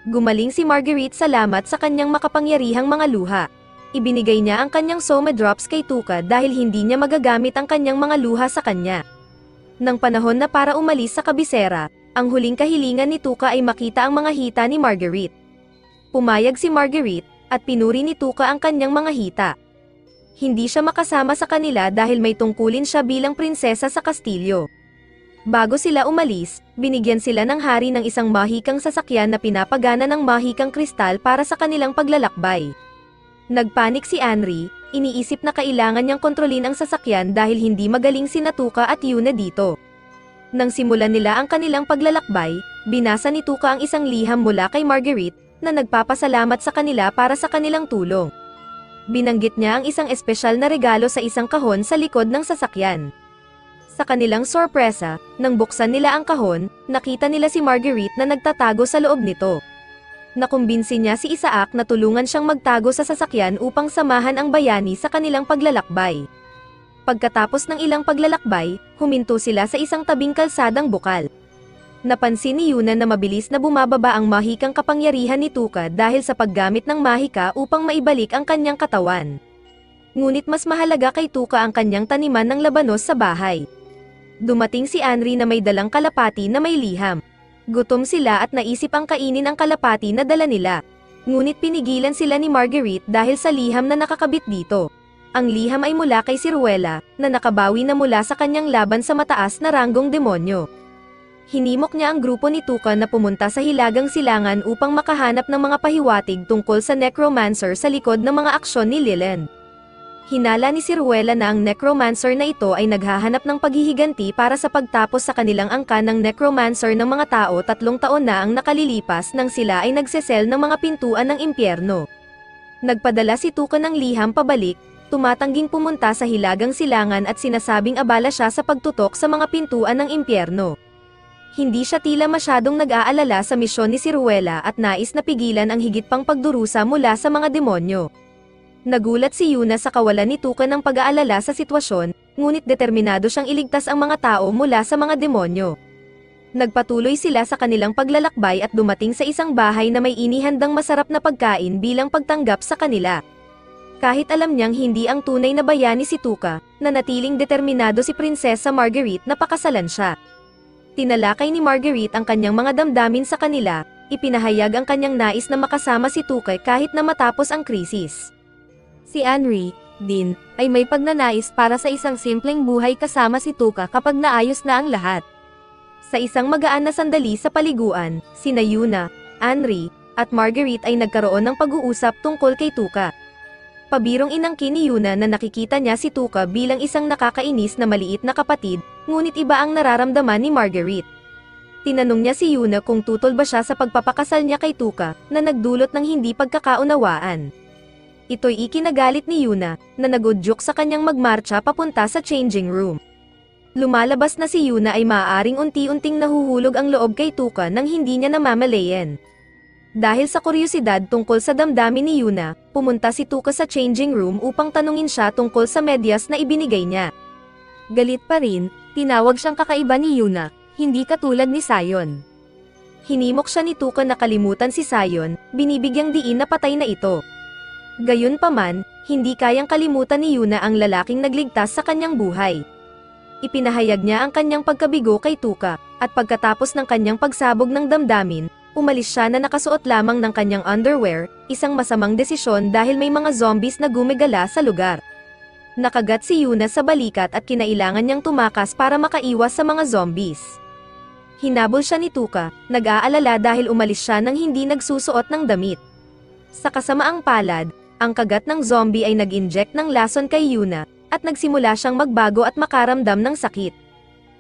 Gumaling si Marguerite salamat sa kanyang makapangyarihang mga luha. Ibinigay niya ang kanyang Somedrops kay Tuka dahil hindi niya magagamit ang kanyang mga luha sa kanya. Nang panahon na para umalis sa kabisera, ang huling kahilingan ni Tuka ay makita ang mga hita ni Marguerite. Pumayag si Marguerite, at pinuri ni Tuka ang kanyang mga hita. Hindi siya makasama sa kanila dahil may tungkulin siya bilang prinsesa sa kastilyo. Bago sila umalis, binigyan sila ng hari ng isang mahikang sasakyan na pinapagana ng mahikang kristal para sa kanilang paglalakbay. Nagpanik si Henry, iniisip na kailangan niyang kontrolin ang sasakyan dahil hindi magaling si Tuka at Yuna dito. Nang simulan nila ang kanilang paglalakbay, binasa ni Tuka ang isang liham mula kay Marguerite, na nagpapasalamat sa kanila para sa kanilang tulong. Binanggit niya ang isang espesyal na regalo sa isang kahon sa likod ng sasakyan. Sa kanilang sorpresa, nang buksan nila ang kahon, nakita nila si Marguerite na nagtatago sa loob nito. Nakumbinsi niya si Isaac na tulungan siyang magtago sa sasakyan upang samahan ang bayani sa kanilang paglalakbay. Pagkatapos ng ilang paglalakbay, huminto sila sa isang tabing kalsadang bukal. Napansin ni Yuna na mabilis na bumababa ang mahikang kapangyarihan ni Tuka dahil sa paggamit ng mahika upang maibalik ang kanyang katawan. Ngunit mas mahalaga kay Tuka ang kanyang taniman ng labanos sa bahay. Dumating si Henry na may dalang kalapati na may liham. Gutom sila at naisip ang kainin ang kalapati na dala nila. Ngunit pinigilan sila ni Marguerite dahil sa liham na nakakabit dito. Ang liham ay mula kay Ciruela, na nakabawi na mula sa kanyang laban sa mataas na ranggong demonyo. Hinimok niya ang grupo ni Tuka na pumunta sa Hilagang Silangan upang makahanap ng mga pahiwatig tungkol sa necromancer sa likod ng mga aksyon ni Leland. Hinala ni Ciruela na ang necromancer na ito ay naghahanap ng paghihiganti para sa pagtapos sa kanilang angkan ng necromancer ng mga tao 3 taon na ang nakalilipas nang sila ay nagsesel ng mga pintuan ng impyerno. Nagpadala si Tuka ng liham pabalik, tumatangging pumunta sa Hilagang Silangan at sinasabing abala siya sa pagtutok sa mga pintuan ng impyerno. Hindi siya tila masyadong nag-aalala sa misyon ni Ciruela at nais na pigilan ang higit pang pagdurusa mula sa mga demonyo. Nagulat si Yuna sa kawalan ni Tuka ng pag-aalala sa sitwasyon, ngunit determinado siyang iligtas ang mga tao mula sa mga demonyo. Nagpatuloy sila sa kanilang paglalakbay at dumating sa isang bahay na may inihandang masarap na pagkain bilang pagtanggap sa kanila. Kahit alam niyang hindi ang tunay na bayani si Tuka, nanatiling determinado si Prinsesa Marguerite na pakasalan siya. Tinalakay ni Marguerite ang kanyang mga damdamin sa kanila, ipinahayag ang kanyang nais na makasama si Tuka kahit na matapos ang krisis. Si Henry, din, ay may pagnanais para sa isang simpleng buhay kasama si Tuka kapag naayos na ang lahat. Sa isang magaan na sandali sa paliguan, sina Yuna, Henry, at Marguerite ay nagkaroon ng pag-uusap tungkol kay Tuka. Pabirong inangkin ni Yuna na nakikita niya si Tuka bilang isang nakakainis na maliit na kapatid, ngunit iba ang nararamdaman ni Marguerite. Tinanong niya si Yuna kung tutol ba siya sa pagpapakasal niya kay Tuka, na nagdulot ng hindi pagkakaunawaan. Ito'y ikinagalit ni Yuna, na nagudyok sa kanyang magmarcha papunta sa changing room. Lumalabas na si Yuna ay maaaring unti-unting nahuhulog ang loob kay Tuka nang hindi niya namamalayan. Dahil sa kuryosidad tungkol sa damdamin ni Yuna, pumunta si Tuka sa changing room upang tanungin siya tungkol sa medyas na ibinigay niya. Galit pa rin, tinawag siyang kakaiba ni Yuna, hindi katulad ni Sion. Hinimok siya ni Tuka na kalimutan si Sion, binibigyang diin na patay na ito. Gayunpaman, hindi kayang kalimutan ni Yuna ang lalaking nagligtas sa kanyang buhay. Ipinahayag niya ang kanyang pagkabigo kay Tuka, at pagkatapos ng kanyang pagsabog ng damdamin, umalis siya na nakasuot lamang ng kanyang underwear, isang masamang desisyon dahil may mga zombies na gumigala sa lugar. Nakagat si Yuna sa balikat at kinailangan niyang tumakas para makaiwas sa mga zombies. Hinabol siya ni Tuka, nag-aalala dahil umalis siya nang hindi nagsusuot ng damit. Sa kasamaang palad, ang kagat ng zombie ay nag-inject ng lason kay Yuna, at nagsimula siyang magbago at makaramdam ng sakit.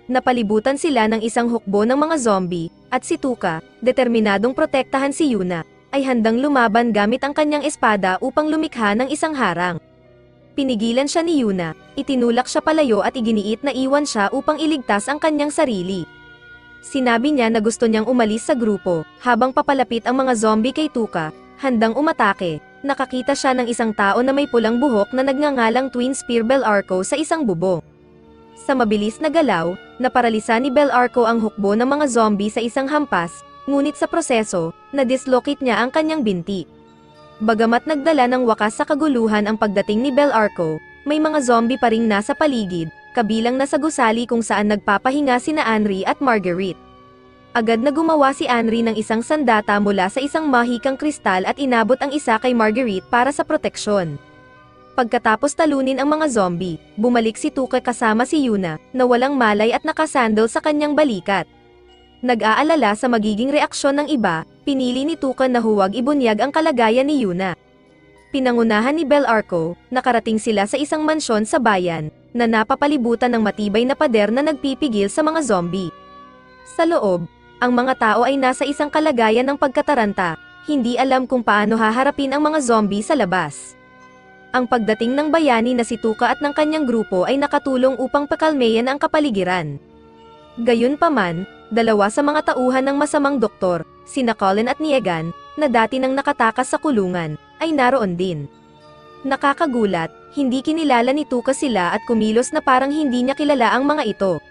Napalibutan sila ng isang hukbo ng mga zombie, at si Tuka, determinadong protektahan si Yuna, ay handang lumaban gamit ang kanyang espada upang lumikha ng isang harang. Pinigilan siya ni Yuna, itinulak siya palayo at iginiit na iwan siya upang iligtas ang kanyang sarili. Sinabi niya na gusto niyang umalis sa grupo, habang papalapit ang mga zombie kay Tuka, handang umatake. Nakakita siya ng isang tao na may pulang buhok na nagngangalang Twin Spear Belarco sa isang bubong. Sa mabilis na galaw, naparalisa ni Belarco ang hukbo ng mga zombie sa isang hampas, ngunit sa proseso, na-dislocate niya ang kanyang binti. Bagamat nagdala ng wakas sa kaguluhan ang pagdating ni Belarco, may mga zombie pa ring nasa paligid, kabilang na sa gusali kung saan nagpapahinga sina Anri at Marguerite. Agad na gumawa si Anri ng isang sandata mula sa isang mahikang kristal at inabot ang isa kay Marguerite para sa proteksyon. Pagkatapos talunin ang mga zombie, bumalik si Tuka kasama si Yuna, na walang malay at nakasandal sa kanyang balikat. Nag-aalala sa magiging reaksyon ng iba, pinili ni Tuka na huwag ibunyag ang kalagayan ni Yuna. Pinangunahan ni Belarco, nakarating sila sa isang mansyon sa bayan, na napapalibutan ng matibay na pader na nagpipigil sa mga zombie. Sa loob, ang mga tao ay nasa isang kalagayan ng pagkataranta, hindi alam kung paano haharapin ang mga zombie sa labas. Ang pagdating ng bayani na si Tuka at ng kanyang grupo ay nakatulong upang pakalmeyan ang kapaligiran. Gayunpaman, dalawa sa mga tauhan ng masamang doktor, sina Colin at Niegan, na dati nang nakatakas sa kulungan, ay naroon din. Nakakagulat, hindi kinilala ni Tuka sila at kumilos na parang hindi niya kilala ang mga ito.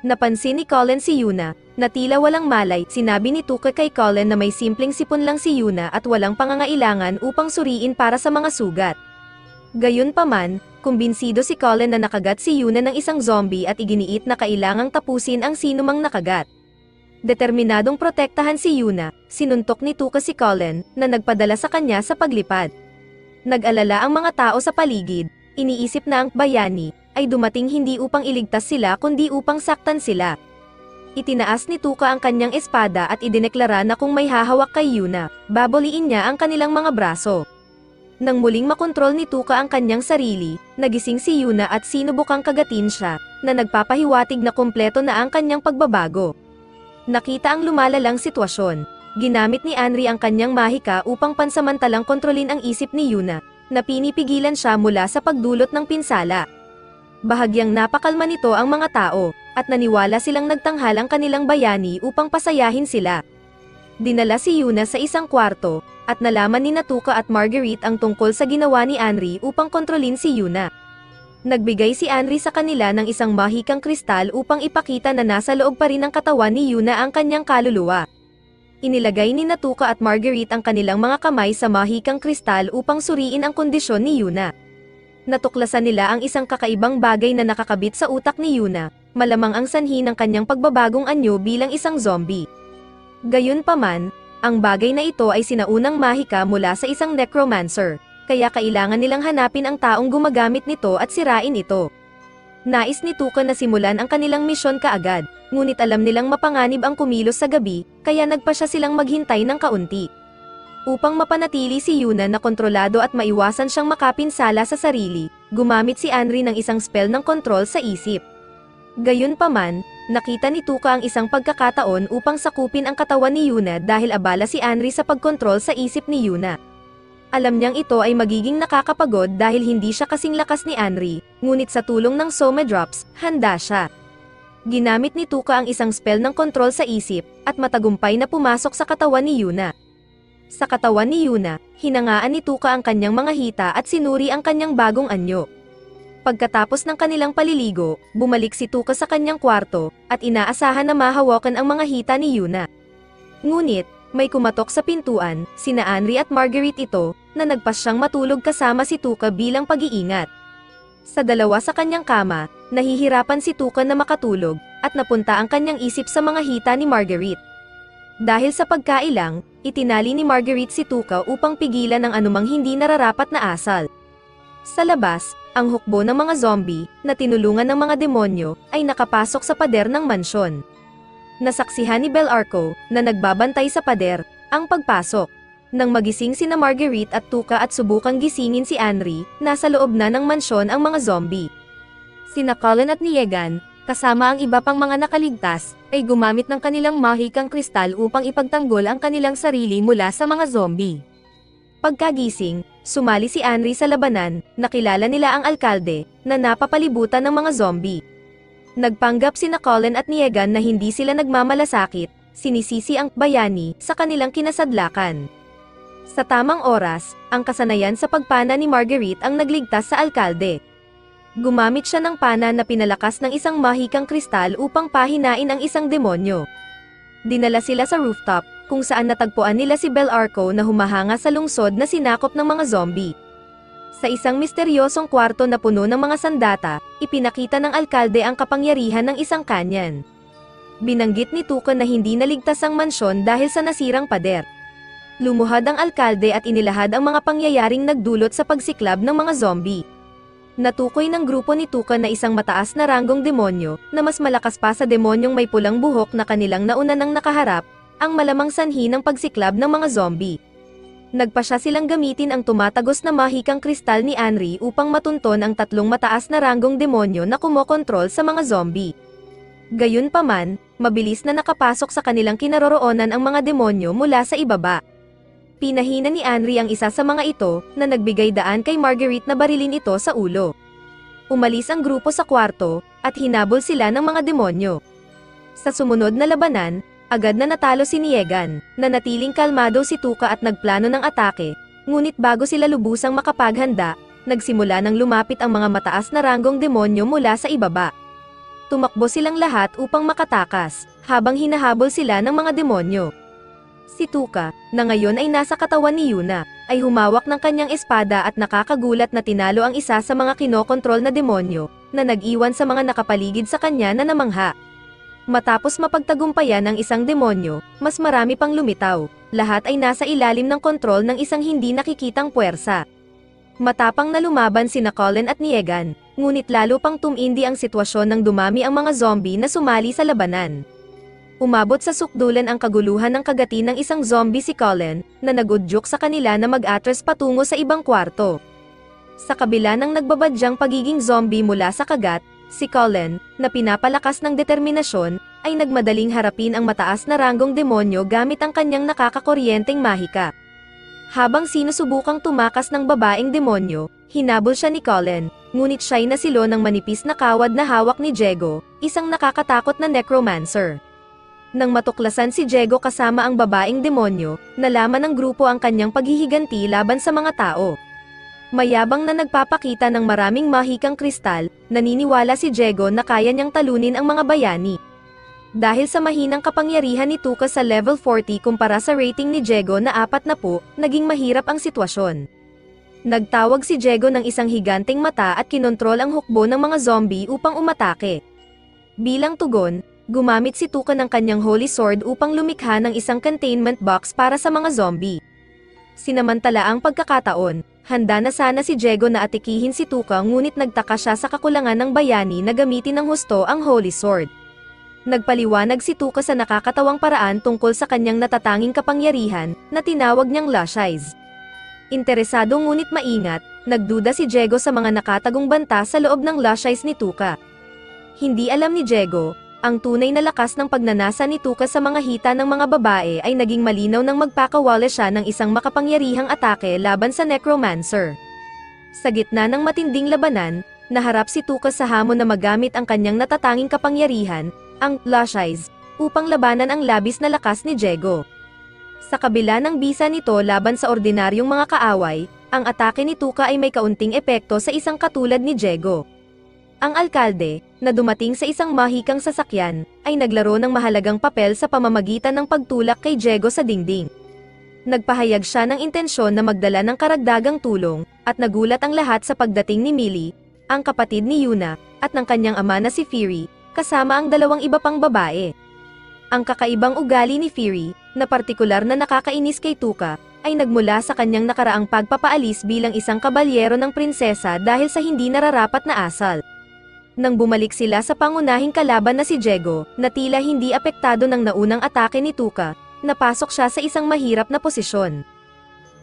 Napansin ni Colin si Yuna, na tila walang malay, sinabi ni Tuka kay Colin na may simpleng sipon lang si Yuna at walang pangangailangan upang suriin para sa mga sugat. Gayunpaman, kumbinsido si Colin na nakagat si Yuna ng isang zombie at iginiit na kailangang tapusin ang sinumang nakagat. Determinadong protektahan si Yuna, sinuntok ni Tuka si Colin, na nagpadala sa kanya sa paglipad. Nag-alala ang mga tao sa paligid, iniisip na ang bayani ay dumating hindi upang iligtas sila kundi upang saktan sila. Itinaas ni Tuka ang kanyang espada at idineklara na kung may hahawak kay Yuna, baboliin niya ang kanilang mga braso. Nang muling makontrol ni Tuka ang kanyang sarili, nagising si Yuna at sinubukang kagatin siya, na nagpapahiwatig na kumpleto na ang kanyang pagbabago. Nakita ang lumalalang sitwasyon. Ginamit ni Anri ang kanyang mahika upang pansamantalang kontrolin ang isip ni Yuna, na pinipigilan siya mula sa pagdulot ng pinsala. Bahagyang napakalma nito ang mga tao, at naniwala silang nagtanghal ang kanilang bayani upang pasayahin sila. Dinala si Yuna sa isang kwarto, at nalaman ni Tuka at Marguerite ang tungkol sa ginawa ni Anri upang kontrolin si Yuna. Nagbigay si Anri sa kanila ng isang mahikang kristal upang ipakita na nasa loob pa rin ng katawan ni Yuna ang kanyang kaluluwa. Inilagay ni Tuka at Marguerite ang kanilang mga kamay sa mahikang kristal upang suriin ang kondisyon ni Yuna. Natuklasan nila ang isang kakaibang bagay na nakakabit sa utak ni Yuna, malamang ang sanhi ng kanyang pagbabagong anyo bilang isang zombie. Gayunpaman, ang bagay na ito ay sinaunang mahika mula sa isang necromancer, kaya kailangan nilang hanapin ang taong gumagamit nito at sirain ito. Nais ni Tuka na simulan ang kanilang misyon kaagad, ngunit alam nilang mapanganib ang kumilos sa gabi, kaya nagpasya silang maghintay ng kaunti. Upang mapanatili si Yuna na kontrolado at maiwasan siyang makapinsala sa sarili, gumamit si Anri ng isang spell ng kontrol sa isip. Gayunpaman, nakita ni Tuka ang isang pagkakataon upang sakupin ang katawan ni Yuna dahil abala si Anri sa pagkontrol sa isip ni Yuna. Alam niyang ito ay magiging nakakapagod dahil hindi siya kasing lakas ni Anri, ngunit sa tulong ng Soma Drops, handa siya. Ginamit ni Tuka ang isang spell ng kontrol sa isip, at matagumpay na pumasok sa katawan ni Yuna. Sa katawan ni Yuna, hinangaan ni Tuka ang kanyang mga hita at sinuri ang kanyang bagong anyo. Pagkatapos ng kanilang paliligo, bumalik si Tuka sa kanyang kwarto, at inaasahan na mahawakan ang mga hita ni Yuna. Ngunit, may kumatok sa pintuan, sina Anri at Marguerite ito, na nagpasyang matulog kasama si Tuka bilang pag-iingat. Sa dalawa sa kanyang kama, nahihirapan si Tuka na makatulog, at napunta ang kanyang isip sa mga hita ni Marguerite. Dahil sa pagkailang, itinali ni Marguerite si Tuka upang pigilan ang anumang hindi nararapat na asal. Sa labas, ang hukbo ng mga zombie, na tinulungan ng mga demonyo, ay nakapasok sa pader ng mansyon. Nasaksihan ni Belarco, na nagbabantay sa pader, ang pagpasok. Nang magising sina Marguerite at Tuca at subukang gisingin si Anri, nasa loob na ng mansyon ang mga zombie. Sina Cullen at Niegan, kasama ang iba pang mga nakaligtas, ay gumamit ng kanilang mahikang kristal upang ipagtanggol ang kanilang sarili mula sa mga zombie. Pagkagising, sumali si Anri sa labanan, nakilala nila ang alkalde, na napapalibutan ng mga zombie. Nagpanggap sina Cullen at Niegan na hindi sila nagmamalasakit, sinisisi ang bayani sa kanilang kinasadlakan. Sa tamang oras, ang kasanayan sa pagpana ni Marguerite ang nagligtas sa alkalde. Gumamit siya ng pana na pinalakas ng isang mahikang kristal upang pahinain ang isang demonyo. Dinala sila sa rooftop, kung saan natagpuan nila si Belarco na humahanga sa lungsod na sinakop ng mga zombie. Sa isang misteryosong kwarto na puno ng mga sandata, ipinakita ng alkalde ang kapangyarihan ng isang kanyan. Binanggit ni Tuca na hindi naligtas ang mansyon dahil sa nasirang pader. Lumuhad ang alkalde at inilahad ang mga pangyayaring nagdulot sa pagsiklab ng mga zombie. Natukoy ng grupo ni Tuca na isang mataas na ranggong demonyo, na mas malakas pa sa demonyong may pulang buhok na kanilang nauna nang nakaharap, ang malamang sanhi ng pagsiklab ng mga zombie. Nagpasya silang gamitin ang tumatagos na mahikang kristal ni Anri upang matunton ang tatlong mataas na ranggong demonyo na kumokontrol sa mga zombie. Gayunpaman, mabilis na nakapasok sa kanilang kinaroroonan ang mga demonyo mula sa ibaba. Pinahina ni Anri ang isa sa mga ito, na nagbigay daan kay Marguerite na barilin ito sa ulo. Umalis ang grupo sa kwarto, at hinabol sila ng mga demonyo. Sa sumunod na labanan, agad na natalo si Niegan, nanatiling kalmado si Tuca at nagplano ng atake, ngunit bago sila lubusang makapaghanda, nagsimula ng lumapit ang mga mataas na ranggong demonyo mula sa ibaba. Tumakbo silang lahat upang makatakas, habang hinahabol sila ng mga demonyo. Si Tuca, na ngayon ay nasa katawan ni Yuna, ay humawak ng kanyang espada at nakakagulat na tinalo ang isa sa mga kinokontrol na demonyo, na nag-iwan sa mga nakapaligid sa kanya na namangha. Matapos mapagtagumpayan ang isang demonyo, mas marami pang lumitaw, lahat ay nasa ilalim ng kontrol ng isang hindi nakikitang puwersa. Matapang na lumaban sina Cullen at Niegan, ngunit lalo pang tumindi ang sitwasyon nang dumami ang mga zombie na sumali sa labanan. Umabot sa sukdulan ang kaguluhan ng kagati ng isang zombie si Cullen, na nagudyok sa kanila na mag-atras patungo sa ibang kwarto. Sa kabila ng nagbabadyang pagiging zombie mula sa kagat, si Cullen, na pinapalakas ng determinasyon, ay nagmadaling harapin ang mataas na ranggong demonyo gamit ang kanyang nakakakuryenteng mahika. Habang sinusubukang tumakas ng babaeng demonyo, hinabol siya ni Cullen, ngunit siya'y nasilo ng manipis na kawad na hawak ni Diego, isang nakakatakot na necromancer. Nang matuklasan si Diego kasama ang babaeng demonyo, nalaman ng grupo ang kanyang paghihiganti laban sa mga tao. Mayabang na nagpapakita ng maraming mahikang kristal, naniniwala si Diego na kaya niyang talunin ang mga bayani. Dahil sa mahinang kapangyarihan ni Tuca sa level 40 kumpara sa rating ni Diego na 40, naging mahirap ang sitwasyon. Nagtawag si Diego ng isang higanteng mata at kinontrol ang hukbo ng mga zombie upang umatake. Bilang tugon, gumamit si Tuca ng kanyang Holy Sword upang lumikha ng isang containment box para sa mga zombie. Sinamantala ang pagkakataon, handa na sana si Diego na atikihin si Tuca ngunit nagtaka siya sa kakulangan ng bayani na gamitin ng husto ang Holy Sword. Nagpaliwanag si Tuca sa nakakatawang paraan tungkol sa kanyang natatanging kapangyarihan, na tinawag niyang Lush Eyes. Interesado ngunit maingat, nagduda si Diego sa mga nakatagong banta sa loob ng Lush Eyes ni Tuca. Hindi alam ni Diego, ang tunay na lakas ng pagnanasa ni Tuca sa mga hita ng mga babae ay naging malinaw nang magpakawala siya ng isang makapangyarihang atake laban sa necromancer. Sa gitna ng matinding labanan, naharap si Tuca sa hamon na magamit ang kanyang natatanging kapangyarihan, ang Lush Eyes, upang labanan ang labis na lakas ni Diego. Sa kabila ng bisa nito laban sa ordinaryong mga kaaway, ang atake ni Tuca ay may kaunting epekto sa isang katulad ni Diego. Ang alkalde, na dumating sa isang mahikang sasakyan, ay naglaro ng mahalagang papel sa pamamagitan ng pagtulak kay Diego sa dingding. Nagpahayag siya ng intensyon na magdala ng karagdagang tulong, at nagulat ang lahat sa pagdating ni Millie, ang kapatid ni Yuna, at ng kanyang ama na si Fury, kasama ang dalawang iba pang babae. Ang kakaibang ugali ni Fury, na partikular na nakakainis kay Tuca, ay nagmula sa kanyang nakaraang pagpapaalis bilang isang kabalyero ng prinsesa dahil sa hindi nararapat na asal. Nang bumalik sila sa pangunahing kalaban na si Diego, na tila hindi apektado ng naunang atake ni Tuka, napasok siya sa isang mahirap na posisyon.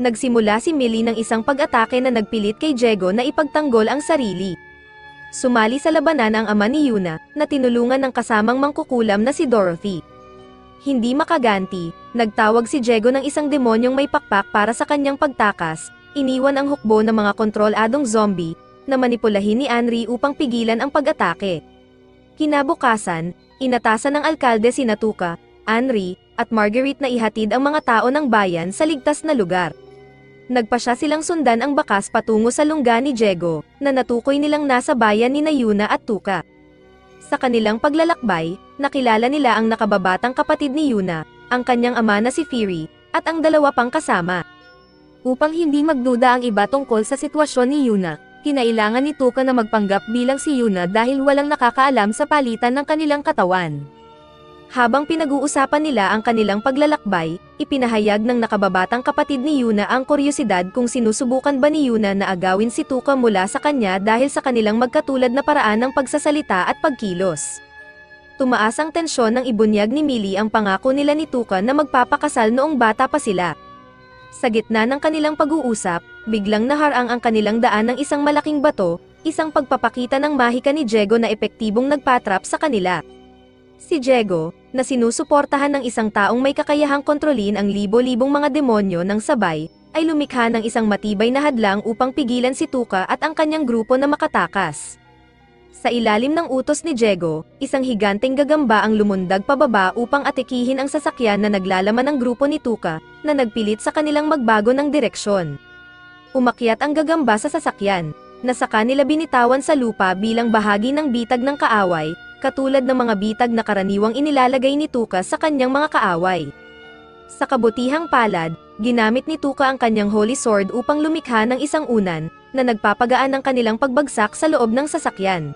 Nagsimula si Millie ng isang pag-atake na nagpilit kay Diego na ipagtanggol ang sarili. Sumali sa labanan ang ama ni Yuna, na tinulungan ng kasamang mangkukulam na si Dorothy. Hindi makaganti, nagtawag si Diego ng isang demonyong may pakpak para sa kanyang pagtakas, iniwan ang hukbo ng mga kontroladong zombie, na manipulahin ni Anri upang pigilan ang pag-atake. Kinabukasan, inatasan ng alkalde si Tuka, Anri, at Marguerite na ihatid ang mga tao ng bayan sa ligtas na lugar. Nagpasya silang sundan ang bakas patungo sa lungga ni Diego, na natukoy nilang nasa bayan ni Yuna at Tuka. Sa kanilang paglalakbay, nakilala nila ang nakababatang kapatid ni Yuna, ang kanyang ama na si Fury, at ang dalawa pang kasama. Upang hindi magduda ang iba tungkol sa sitwasyon ni Yuna, kinailangan ni Tuka na magpanggap bilang si Yuna dahil walang nakakaalam sa palitan ng kanilang katawan. Habang pinag-uusapan nila ang kanilang paglalakbay, ipinahayag ng nakababatang kapatid ni Yuna ang kuryosidad kung sinusubukan ba ni Yuna na agawin si Tuka mula sa kanya dahil sa kanilang magkatulad na paraan ng pagsasalita at pagkilos. Tumaas ang tensyon nang ibunyag ni Millie ang pangako nila ni Tuka na magpapakasal noong bata pa sila. Sa gitna ng kanilang pag-uusap, biglang naharang ang kanilang daan ng isang malaking bato, isang pagpapakita ng mahika ni Diego na epektibong nagpatrap sa kanila. Si Diego, na sinusuportahan ng isang taong may kakayahang kontrolin ang libo-libong mga demonyo ng sabay, ay lumikha ng isang matibay na hadlang upang pigilan si Tuka at ang kanyang grupo na makatakas. Sa ilalim ng utos ni Diego, isang higanteng gagamba ang lumundag pababa upang atikihin ang sasakyan na naglalaman ng grupo ni Tuka, na nagpilit sa kanilang magbago ng direksyon. Umakyat ang gagamba sa sasakyan, na sa kanila binitawan sa lupa bilang bahagi ng bitag ng kaaway, katulad ng mga bitag na karaniwang inilalagay ni Tuka sa kanyang mga kaaway. Sa kabutihang palad, ginamit ni Tuka ang kanyang Holy Sword upang lumikha ng isang unan, na nagpapagaan ng kanilang pagbagsak sa loob ng sasakyan.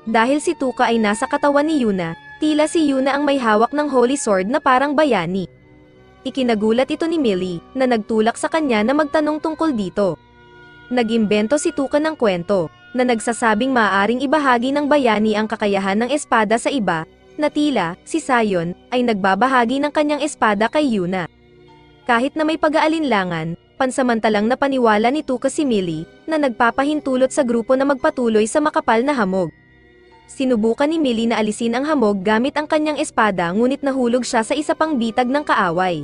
Dahil si Tuka ay nasa katawan ni Yuna, tila si Yuna ang may hawak ng Holy Sword na parang bayani. Ikinagulat ito ni Millie, na nagtulak sa kanya na magtanong tungkol dito. Nag-imbento si Tuka ng kwento, na nagsasabing maaaring ibahagi ng bayani ang kakayahan ng espada sa iba, na tila, si Sion, ay nagbabahagi ng kanyang espada kay Yuna. Kahit na may pag-aalinlangan, pansamantalang napaniwala ni Tuka si Millie, na nagpapahintulot sa grupo na magpatuloy sa makapal na hamog. Sinubukan ni Millie na alisin ang hamog gamit ang kanyang espada ngunit nahulog siya sa isa pang bitag ng kaaway.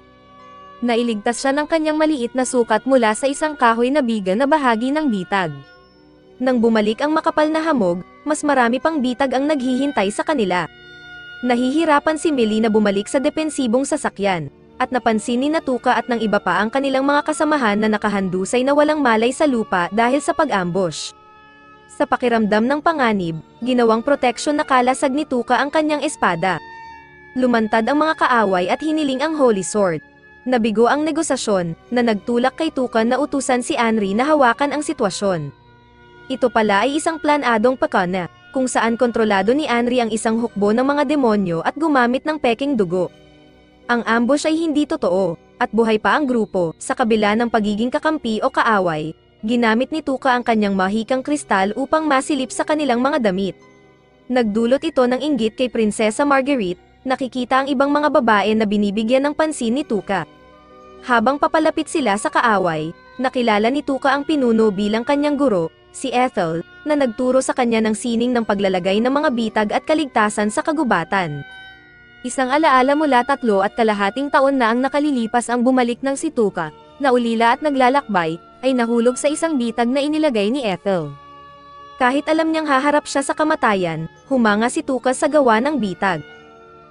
Nailigtas siya ng kanyang maliit na sukat mula sa isang kahoy na biga na bahagi ng bitag. Nang bumalik ang makapal na hamog, mas marami pang bitag ang naghihintay sa kanila. Nahihirapan si Millie na bumalik sa depensibong sasakyan, at napansin ni Tuka at ng iba pa ang kanilang mga kasamahan na nakahandusay na walang malay sa lupa dahil sa pag-ambush. Sa pakiramdam ng panganib, ginawang proteksyon na kalasag ni Tuka ang kanyang espada. Lumantad ang mga kaaway at hiniling ang Holy Sword. Nabigo ang negosasyon, na nagtulak kay Tuka na utusan si Anri na hawakan ang sitwasyon. Ito pala ay isang planadong pakana, kung saan kontrolado ni Anri ang isang hukbo ng mga demonyo at gumamit ng peking dugo. Ang ambush ay hindi totoo, at buhay pa ang grupo, sa kabila ng pagiging kakampi o kaaway. Ginamit ni Tuka ang kanyang mahikang kristal upang masilip sa kanilang mga damit. Nagdulot ito ng inggit kay Prinsesa Marguerite, nakikita ang ibang mga babae na binibigyan ng pansin ni Tuka. Habang papalapit sila sa kaaway, nakilala ni Tuka ang pinuno bilang kanyang guro, si Ethel, na nagturo sa kanya ng sining ng paglalagay ng mga bitag at kaligtasan sa kagubatan. Isang alaala mula 3.5 taon na ang nakalilipas ang bumalik ng si Tuka, na ulila at naglalakbay, ay nahulog sa isang bitag na inilagay ni Ethel. Kahit alam niyang haharap siya sa kamatayan, humanga si Tuka sa gawa ng bitag.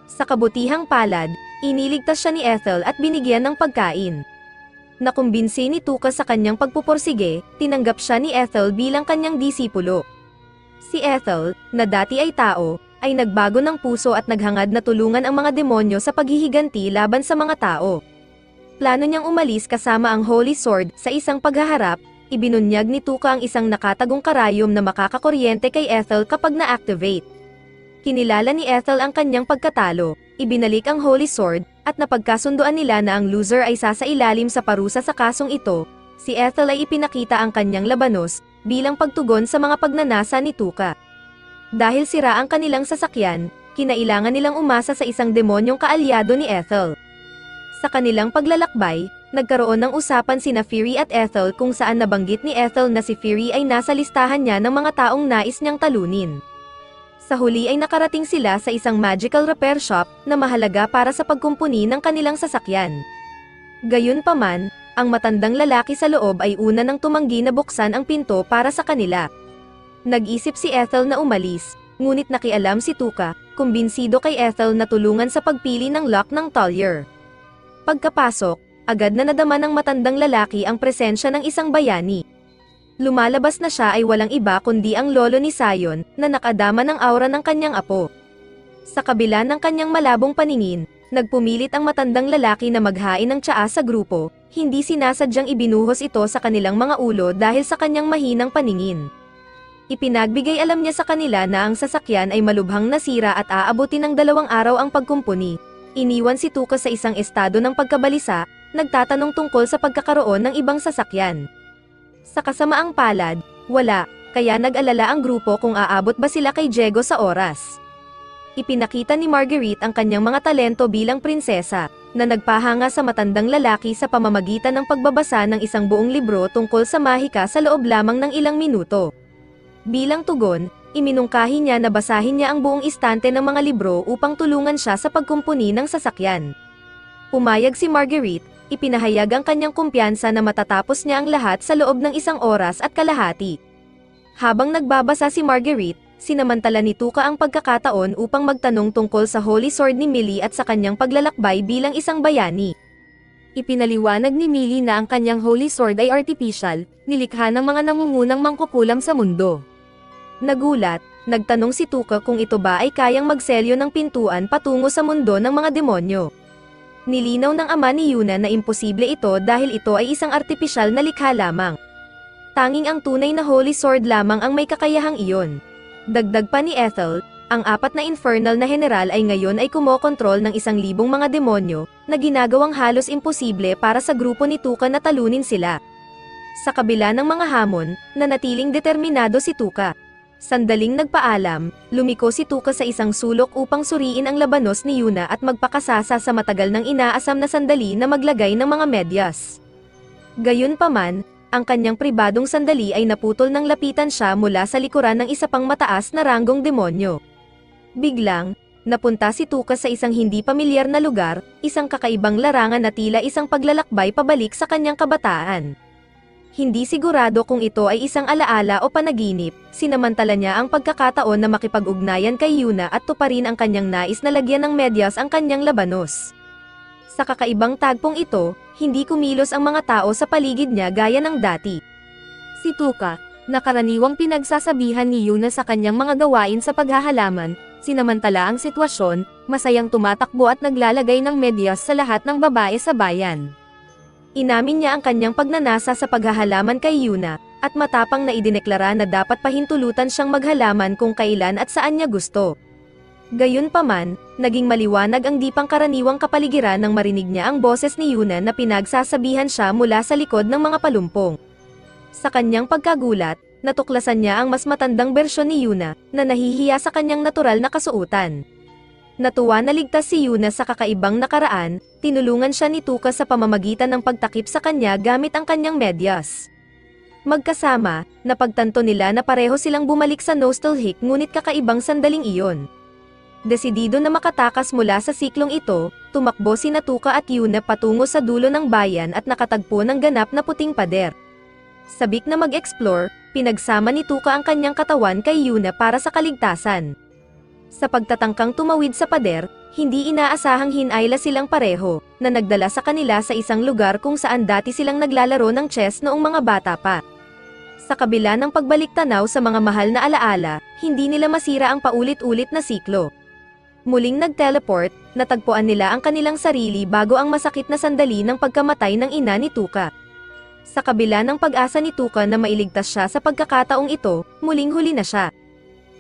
Sa kabutihang palad, iniligtas siya ni Ethel at binigyan ng pagkain. Nakumbinsi ni Tuka sa kanyang pagpupursige, tinanggap siya ni Ethel bilang kanyang disipulo. Si Ethel, na dati ay tao, ay nagbago ng puso at naghangad na tulungan ang mga demonyo sa paghihiganti laban sa mga tao. Plano niyang umalis kasama ang Holy Sword sa isang paghaharap, ibinunyag ni Tuka ang isang nakatagong karayom na makakakuryente kay Ethel kapag na-activate. Kinilala ni Ethel ang kanyang pagkatalo, ibinalik ang Holy Sword, at napagkasunduan nila na ang loser ay sasailalim sa parusa sa kasong ito. Si Ethel ay ipinakita ang kanyang labanos, bilang pagtugon sa mga pagnanasa ni Tuka. Dahil sira ang kanilang sasakyan, kinailangan nilang umasa sa isang demonyong kaalyado ni Ethel. Sa kanilang paglalakbay, nagkaroon ng usapan sina Fury at Ethel kung saan nabanggit ni Ethel na si Fury ay nasa listahan niya ng mga taong nais niyang talunin. Sa huli ay nakarating sila sa isang magical repair shop na mahalaga para sa pagkumpuni ng kanilang sasakyan. Gayunpaman, ang matandang lalaki sa loob ay una nang tumanggi na buksan ang pinto para sa kanila. Nag-isip si Ethel na umalis, ngunit nakialam si Tuka, kumbinsido kay Ethel na tulungan sa pagpili ng lock ng Taller. Pagkapasok, agad na nadama ng matandang lalaki ang presensya ng isang bayani. Lumalabas na siya ay walang iba kundi ang lolo ni Sion, na nakadama ng aura ng kanyang apo. Sa kabila ng kanyang malabong paningin, nagpumilit ang matandang lalaki na maghain ng tsaa sa grupo, hindi sinasadyang ibinuhos ito sa kanilang mga ulo dahil sa kanyang mahinang paningin. Ipinagbigay alam niya sa kanila na ang sasakyan ay malubhang nasira at aabutin ng 2 araw ang pagkumpuni. Iniwan si Tuka sa isang estado ng pagkabalisa, nagtatanong tungkol sa pagkakaroon ng ibang sasakyan. Sa kasamaang palad, wala, kaya nag-alala ang grupo kung aabot ba sila kay Diego sa oras. Ipinakita ni Marguerite ang kanyang mga talento bilang prinsesa, na nagpahanga sa matandang lalaki sa pamamagitan ng pagbabasa ng isang buong libro tungkol sa mahika sa loob lamang ng ilang minuto. Bilang tugon, iminungkahi niya na basahin niya ang buong istante ng mga libro upang tulungan siya sa pagkumpuni ng sasakyan. Pumayag si Marguerite, ipinahayag ang kanyang kumpiyansa na matatapos niya ang lahat sa loob ng 1 oras at kalahati. Habang nagbabasa si Marguerite, sinamantala ni Tuka ang pagkakataon upang magtanong tungkol sa Holy Sword ni Millie at sa kanyang paglalakbay bilang isang bayani. Ipinaliwanag ni Millie na ang kanyang Holy Sword ay artificial, nilikha ng mga nangungunang mangkukulam sa mundo. Nagulat, nagtanong si Tuka kung ito ba ay kayang magselyo ng pintuan patungo sa mundo ng mga demonyo. Nilinaw ng ama ni Yuna na imposible ito dahil ito ay isang artipisyal na likha lamang. Tanging ang tunay na Holy Sword lamang ang may kakayahang iyon. Dagdag pa ni Ethel, ang 4 na infernal na general ay ngayon ay kumokontrol ng 1,000 mga demonyo, na ginagawang halos imposible para sa grupo ni Tuka na talunin sila. Sa kabila ng mga hamon, nanatiling determinado si Tuka. Sandaling nagpaalam, lumiko si Tuka sa isang sulok upang suriin ang labanos ni Yuna at magpakasasa sa matagal ng inaasam na sandali na maglagay ng mga medyas. Gayunpaman, ang kanyang pribadong sandali ay naputol nang lapitan siya mula sa likuran ng isa pang mataas na ranggong demonyo. Biglang, napunta si Tuka sa isang hindi pamilyar na lugar, isang kakaibang larangan na tila isang paglalakbay pabalik sa kanyang kabataan. Hindi sigurado kung ito ay isang alaala o panaginip, sinamantala niya ang pagkakataon na makipag-ugnayan kay Yuna at tuparin ang kanyang nais na lagyan ng medyas ang kanyang labanos. Sa kakaibang tagpong ito, hindi kumilos ang mga tao sa paligid niya gaya ng dati. Si Tuka, na karaniwang pinagsasabihan ni Yuna sa kanyang mga gawain sa paghahalaman, sinamantala ang sitwasyon, masayang tumatakbo at naglalagay ng medyas sa lahat ng babae sa bayan. Inamin niya ang kanyang pagnanasa sa paghahalaman kay Yuna, at matapang na idineklara na dapat pahintulutan siyang maghalaman kung kailan at saan niya gusto. Gayunpaman, naging maliwanag ang di pangkaraniwang kapaligiran nang marinig niya ang boses ni Yuna na pinagsasabihan siya mula sa likod ng mga palumpong. Sa kanyang pagkagulat, natuklasan niya ang mas matandang bersyon ni Yuna, na nahihiya sa kanyang natural na kasuotan. Natuwa na ligtas si Yuna sa kakaibang nakaraan, tinulungan siya ni Tuka sa pamamagitan ng pagtakip sa kanya gamit ang kanyang medyas. Magkasama, napagtanto nila na pareho silang bumalik sa Nostalgic ngunit kakaibang sandaling iyon. Desidido na makatakas mula sa siklong ito, tumakbo sina Tuka at Yuna patungo sa dulo ng bayan at nakatagpo ng ganap na puting pader. Sabik na mag-explore, pinagsama ni Tuka ang kanyang katawan kay Yuna para sa kaligtasan. Sa pagtatangkang tumawid sa pader, hindi inaasahang hinayla silang pareho, na nagdala sa kanila sa isang lugar kung saan dati silang naglalaro ng chess noong mga bata pa. Sa kabila ng pagbalik-tanaw sa mga mahal na alaala, hindi nila masira ang paulit-ulit na siklo. Muling nag-teleport, natagpuan nila ang kanilang sarili bago ang masakit na sandali ng pagkamatay ng ina ni Tuka. Sa kabila ng pag-asa ni Tuka na mailigtas siya sa pagkakataong ito, muling huli na siya.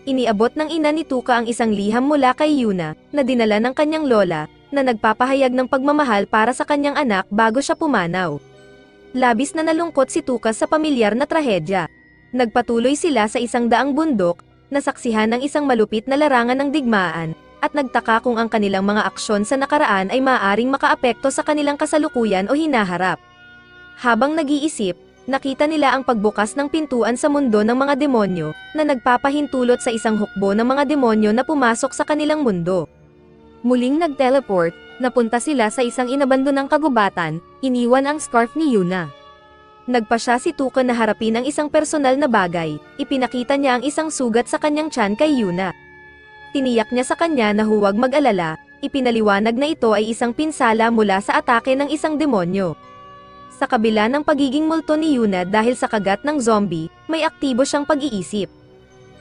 Iniabot ng ina ni Tuka ang isang liham mula kay Yuna, na dinala ng kanyang lola, na nagpapahayag ng pagmamahal para sa kanyang anak bago siya pumanaw. Labis na nalungkot si Tuka sa pamilyar na trahedya. Nagpatuloy sila sa 100 bundok, nasaksihan ng isang malupit na larangan ng digmaan, at nagtaka kung ang kanilang mga aksyon sa nakaraan ay maaaring makaapekto sa kanilang kasalukuyan o hinaharap. Habang nag-iisip, nakita nila ang pagbukas ng pintuan sa mundo ng mga demonyo, na nagpapahintulot sa isang hukbo ng mga demonyo na pumasok sa kanilang mundo. Muling nag-teleport, napunta sila sa isang inabandonang kagubatan, iniwan ang scarf ni Yuna. Nagpasya si Tuka na harapin ang isang personal na bagay, ipinakita niya ang isang sugat sa kanyang tiyan kay Yuna. Tiniyak niya sa kanya na huwag mag-alala, ipinaliwanag na ito ay isang pinsala mula sa atake ng isang demonyo. Sa kabila ng pagiging multo ni Yuna dahil sa kagat ng zombie, may aktibo siyang pag-iisip.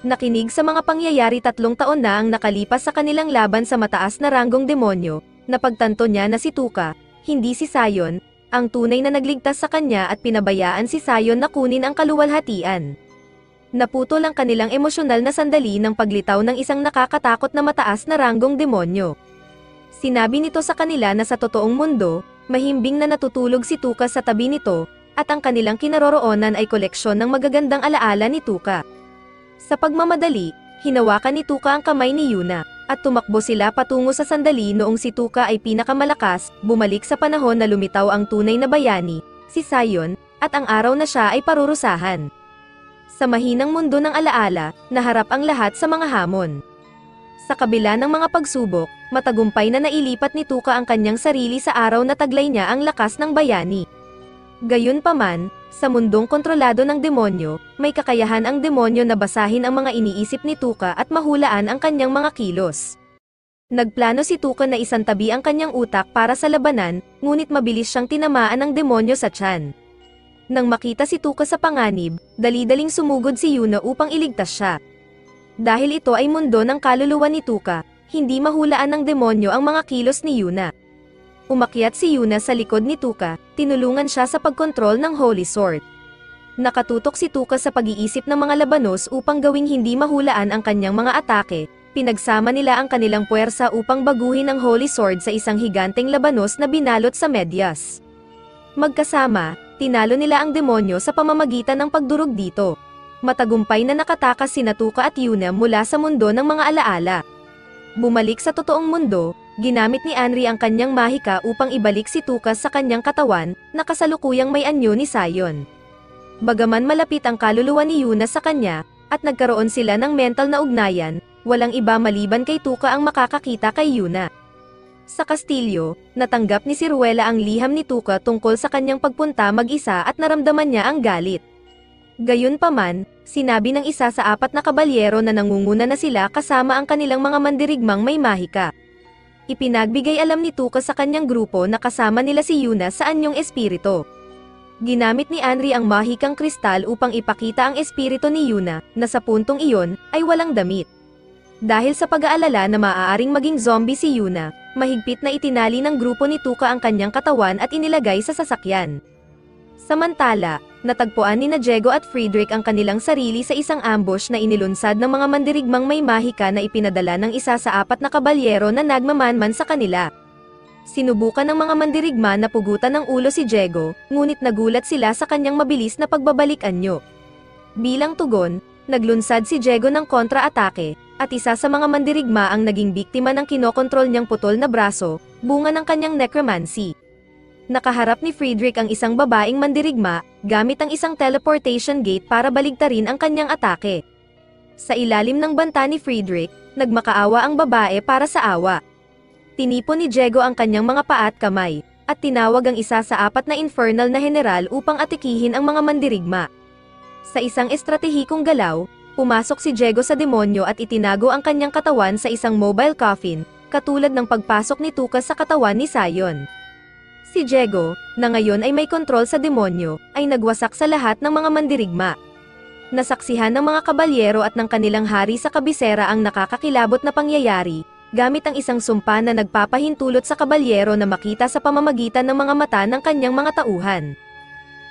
Nakinig sa mga pangyayari 3 taon na ang nakalipas sa kanilang laban sa mataas na ranggong demonyo, napagtanto niya na si Tuka, hindi si Sayon, ang tunay na nagligtas sa kanya at pinabayaan si Sayon na kunin ang kaluwalhatian. Naputol ang kanilang emosyonal na sandali ng paglitaw ng isang nakakatakot na mataas na ranggong demonyo. Sinabi nito sa kanila na sa totoong mundo, mahimbing na natutulog si Tuka sa tabi nito, at ang kanilang kinaroroonan ay koleksyon ng magagandang alaala ni Tuka. Sa pagmamadali, hinawakan ni Tuka ang kamay ni Yuna, at tumakbo sila patungo sa sandali noong si Tuka ay pinakamalakas, bumalik sa panahon na lumitaw ang tunay na bayani, si Sayon, at ang araw na siya ay parurusahan. Sa mahinang mundo ng alaala, naharap ang lahat sa mga hamon. Sa kabila ng mga pagsubok, matagumpay na nailipat ni Tuka ang kanyang sarili sa araw na taglay niya ang lakas ng bayani. Gayunpaman, sa mundong kontrolado ng demonyo, may kakayahan ang demonyo na basahin ang mga iniisip ni Tuka at mahulaan ang kanyang mga kilos. Nagplano si Tuka na isantabi ang kanyang utak para sa labanan, ngunit mabilis siyang tinamaan ng demonyo sa tiyan. Nang makita si Tuka sa panganib, dali-daling sumugod si Yuna upang iligtas siya. Dahil ito ay mundo ng kaluluwa ni Tuka, hindi mahulaan ng demonyo ang mga kilos ni Yuna. Umakyat si Yuna sa likod ni Tuka, tinulungan siya sa pagkontrol ng Holy Sword. Nakatutok si Tuka sa pag-iisip ng mga labanos upang gawing hindi mahulaan ang kanyang mga atake, pinagsama nila ang kanilang puwersa upang baguhin ang Holy Sword sa isang higanteng labanos na binalot sa medyas. Magkasama, tinalo nila ang demonyo sa pamamagitan ng pagdurog dito. Matagumpay na nakatakas sina Tuka at Yuna mula sa mundo ng mga alaala. Bumalik sa totoong mundo, ginamit ni Anri ang kanyang mahika upang ibalik si Tuka sa kanyang katawan, na kasalukuyang may anyo ni Sayon. Bagaman malapit ang kaluluwa ni Yuna sa kanya, at nagkaroon sila ng mental na ugnayan, walang iba maliban kay Tuka ang makakakita kay Yuna. Sa kastilyo, natanggap ni Ciruela ang liham ni Tuka tungkol sa kanyang pagpunta mag-isa at naramdaman niya ang galit. Gayunpaman, sinabi ng isa sa 4 na kabalyero na nangunguna na sila kasama ang kanilang mga mandirigmang may mahika. Ipinagbigay alam ni Tuka sa kanyang grupo na kasama nila si Yuna sa anyong espiritu. Ginamit ni Anri ang mahikang kristal upang ipakita ang espiritu ni Yuna, na sa puntong iyon, ay walang damit. Dahil sa pag-aalala na maaaring maging zombie si Yuna, mahigpit na itinali ng grupo ni Tuka ang kanyang katawan at inilagay sa sasakyan. Samantala, natagpuan ni Diego at Friedrich ang kanilang sarili sa isang ambush na inilunsad ng mga mandirigmang may mahika na ipinadala ng isa sa 4 na kabalyero na nagmamanman sa kanila. Sinubukan ng mga mandirigma na pugutan ng ulo si Diego, ngunit nagulat sila sa kanyang mabilis na pagbabalik anyo. Bilang tugon, naglunsad si Diego ng kontra-atake, at isa sa mga mandirigma ang naging biktima ng kinokontrol niyang putol na braso, bunga ng kanyang necromancy. Nakaharap ni Friedrich ang isang babaeng mandirigma, gamit ang isang teleportation gate para baligtarin ang kanyang atake. Sa ilalim ng banta ni Friedrich, nagmakaawa ang babae para sa awa. Tinipon ni Diego ang kanyang mga paa at kamay, at tinawag ang isa sa 4 na infernal na general upang atikihin ang mga mandirigma. Sa isang estratehikong galaw, pumasok si Diego sa demonyo at itinago ang kanyang katawan sa isang mobile coffin, katulad ng pagpasok ni Tuka sa katawan ni Sayon. Si Diego, na ngayon ay may kontrol sa demonyo, ay nagwasak sa lahat ng mga mandirigma. Nasaksihan ng mga kabalyero at ng kanilang hari sa kabisera ang nakakakilabot na pangyayari, gamit ang isang sumpa na nagpapahintulot sa kabalyero na makita sa pamamagitan ng mga mata ng kanyang mga tauhan.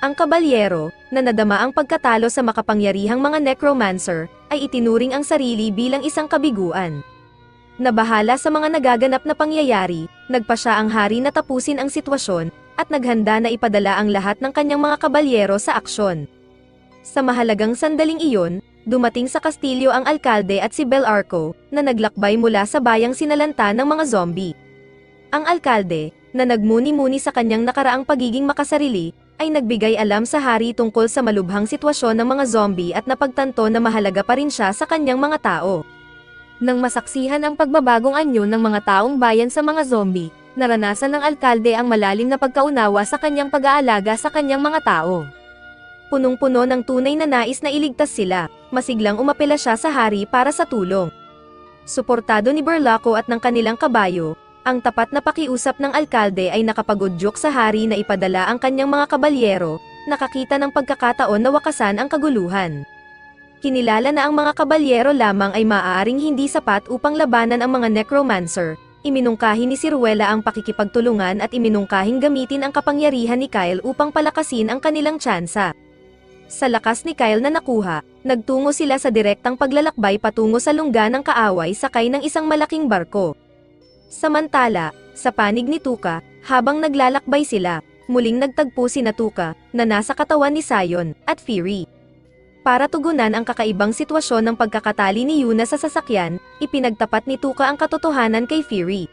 Ang kabalyero, na nadama ang pagkatalo sa makapangyarihang mga necromancer, ay itinuring ang sarili bilang isang kabiguan. Nabahala sa mga nagaganap na pangyayari, nagpa siya ang hari na tapusin ang sitwasyon, at naghanda na ipadala ang lahat ng kanyang mga kabalyero sa aksyon. Sa mahalagang sandaling iyon, dumating sa kastilyo ang alkalde at si Belarco, na naglakbay mula sa bayang sinalanta ng mga zombie. Ang alkalde, na nagmuni-muni sa kanyang nakaraang pagiging makasarili, ay nagbigay alam sa hari tungkol sa malubhang sitwasyon ng mga zombie at napagtanto na mahalaga pa rin siya sa kanyang mga tao. Nang masaksihan ang pagbabagong anyo ng mga taong bayan sa mga zombie, naranasan ng alkalde ang malalim na pagkaunawa sa kanyang pag-aalaga sa kanyang mga tao. Punong-puno ng tunay na nais na iligtas sila, masiglang umapela siya sa hari para sa tulong. Suportado ni Belarco at ng kanilang kabayo, ang tapat na pakiusap ng alkalde ay nakapag-udyok sa hari na ipadala ang kanyang mga kabalyero, nakakita ng pagkakataon na wakasan ang kaguluhan. Kinilala na ang mga kabalyero lamang ay maaaring hindi sapat upang labanan ang mga necromancer. Iminungkahi ni Ciruela ang pakikipagtulungan at iminungkahing gamitin ang kapangyarihan ni Kyle upang palakasin ang kanilang tsansa. Sa lakas ni Kyle na nakuha, nagtungo sila sa direktang paglalakbay patungo sa lungga ng kaaway sakay ng isang malaking barko. Samantala, sa panig ni Tuka, habang naglalakbay sila, muling nagtagpo sina Tuka, na nasa katawan ni Sion, at Fury. Para tugunan ang kakaibang sitwasyon ng pagkakatali ni Yuna sa sasakyan, ipinagtapat ni Tuka ang katotohanan kay Fury.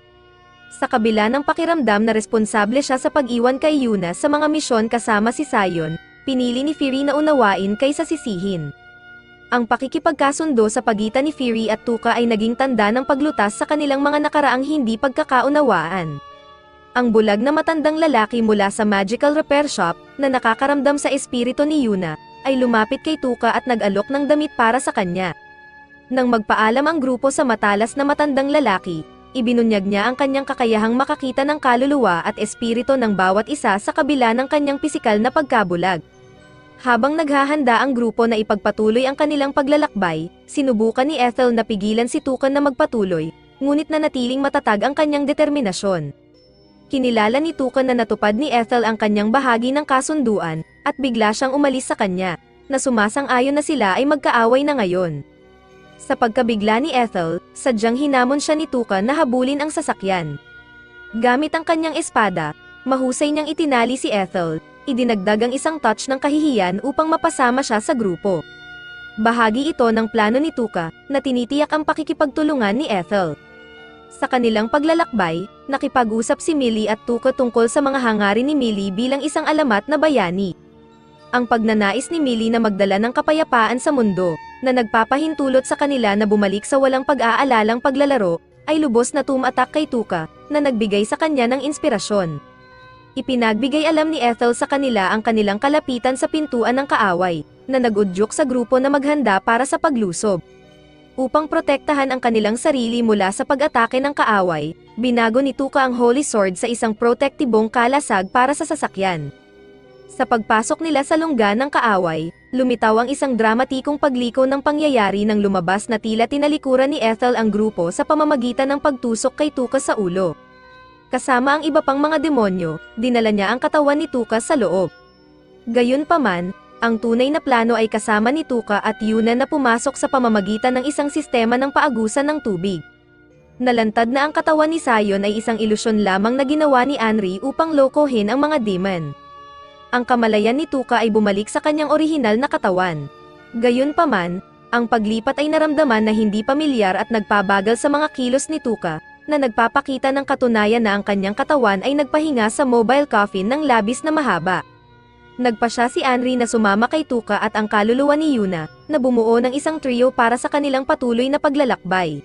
Sa kabila ng pakiramdam na responsable siya sa pag-iwan kay Yuna sa mga misyon kasama si Sion, pinili ni Fury na unawain kaysa sisihin. Ang pakikipagkasundo sa pagitan ni Fury at Tuka ay naging tanda ng paglutas sa kanilang mga nakaraang hindi pagkakaunawaan. Ang bulag na matandang lalaki mula sa magical repair shop, na nakakaramdam sa espiritu ni Yuna, ay lumapit kay Tuka at nag-alok ng damit para sa kanya. Nang magpaalam ang grupo sa matalas na matandang lalaki, ibinunyag niya ang kanyang kakayahang makakita ng kaluluwa at espiritu ng bawat isa sa kabila ng kanyang pisikal na pagkabulag. Habang naghahanda ang grupo na ipagpatuloy ang kanilang paglalakbay, sinubukan ni Ethel na pigilan si Tukan na magpatuloy, ngunit nanatiling matatag ang kanyang determinasyon. Kinilala ni Tukan na natupad ni Ethel ang kanyang bahagi ng kasunduan, at bigla siyang umalis sa kanya, na sumasang-ayon na sila ay magkaaway na ngayon. Sa pagkabigla ni Ethel, sadyang hinamon siya ni Tukan na habulin ang sasakyan. Gamit ang kanyang espada, mahusay niyang itinali si Ethel, idinagdag ang isang touch ng kahihiyan upang mapasama siya sa grupo. Bahagi ito ng plano ni Tuka, na tinitiyak ang pakikipagtulungan ni Ethel. Sa kanilang paglalakbay, nakipag-usap si Millie at Tuka tungkol sa mga hangarin ni Millie bilang isang alamat na bayani. Ang pagnanais ni Millie na magdala ng kapayapaan sa mundo, na nagpapahintulot sa kanila na bumalik sa walang pag-aalalang paglalaro, ay lubos na tumatak kay Tuka, na nagbigay sa kanya ng inspirasyon. Ipinagbigay alam ni Ethel sa kanila ang kanilang kalapitan sa pintuan ng kaaway, na nag-udyok sa grupo na maghanda para sa paglusob. Upang protektahan ang kanilang sarili mula sa pag-atake ng kaaway, binago ni Tuka ang Holy Sword sa isang protektibong kalasag para sa sasakyan. Sa pagpasok nila sa lungga ng kaaway, lumitaw ang isang dramatikong pagliko ng pangyayari nang lumabas na tila tinalikuran ni Ethel ang grupo sa pamamagitan ng pagtusok kay Tuka sa ulo. Kasama ang iba pang mga demonyo, dinala niya ang katawan ni Tuka sa loob. Gayunpaman, ang tunay na plano ay kasama ni Tuka at Yuna na pumasok sa pamamagitan ng isang sistema ng paagusan ng tubig. Nalantad na ang katawan ni Sion ay isang ilusyon lamang na ginawa ni Anri upang lokohin ang mga demon. Ang kamalayan ni Tuka ay bumalik sa kanyang orihinal na katawan. Gayunpaman, ang paglipat ay naramdaman na hindi pamilyar at nagpabagal sa mga kilos ni Tuka, na nagpapakita ng katunayan na ang kanyang katawan ay nagpahinga sa mobile coffin ng labis na mahaba. Nagpa siya si Anri na sumama kay Tuka at ang kaluluwa ni Yuna, na bumuo ng isang trio para sa kanilang patuloy na paglalakbay.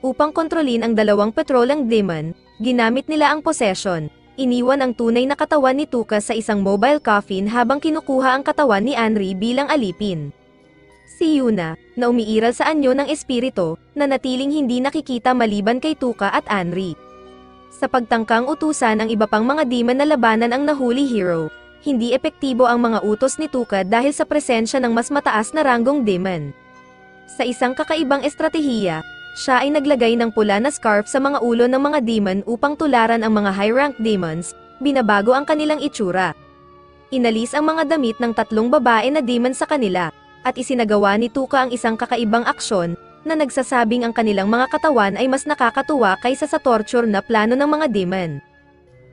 Upang kontrolin ang dalawang petrolang demon, ginamit nila ang possession. Iniwan ang tunay na katawan ni Tuka sa isang mobile coffin habang kinukuha ang katawan ni Anri bilang alipin. Si Yuna, na umiiral sa anyo ng espiritu, na natiling hindi nakikita maliban kay Tuka at Anri. Sa pagtangkang utusan ang iba pang mga demon na labanan ang nahuli hero, hindi epektibo ang mga utos ni Tuka dahil sa presensya ng mas mataas na ranggong demon. Sa isang kakaibang estratehiya, siya ay naglagay ng pula na scarf sa mga ulo ng mga demon upang tularan ang mga high-rank demons, binabago ang kanilang itsura. Inalis ang mga damit ng tatlong babae na demon sa kanila, at isinagawa ni Tuka ang isang kakaibang aksyon, na nagsasabing ang kanilang mga katawan ay mas nakakatuwa kaysa sa torture na plano ng mga demon.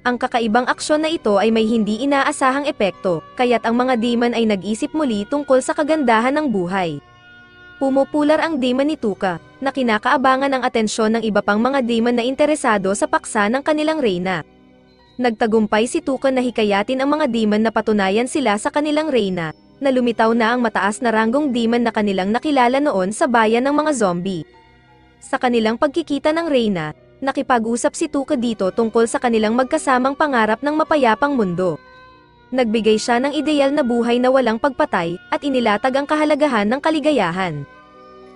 Ang kakaibang aksyon na ito ay may hindi inaasahang epekto, kaya't ang mga demon ay nag-isip muli tungkol sa kagandahan ng buhay. Pumupular ang demon ni Tuka, na kinakaabangan ang atensyon ng iba pang mga demon na interesado sa paksa ng kanilang reyna. Nagtagumpay si Tuka na hikayatin ang mga demon na patunayan sila sa kanilang reyna, na lumitaw na ang mataas na ranggong demon na kanilang nakilala noon sa bayan ng mga zombie. Sa kanilang pagkikita ng reyna, nakipag-usap si Tuka dito tungkol sa kanilang magkasamang pangarap ng mapayapang mundo. Nagbigay siya ng ideal na buhay na walang pagpatay, at inilatag ang kahalagahan ng kaligayahan.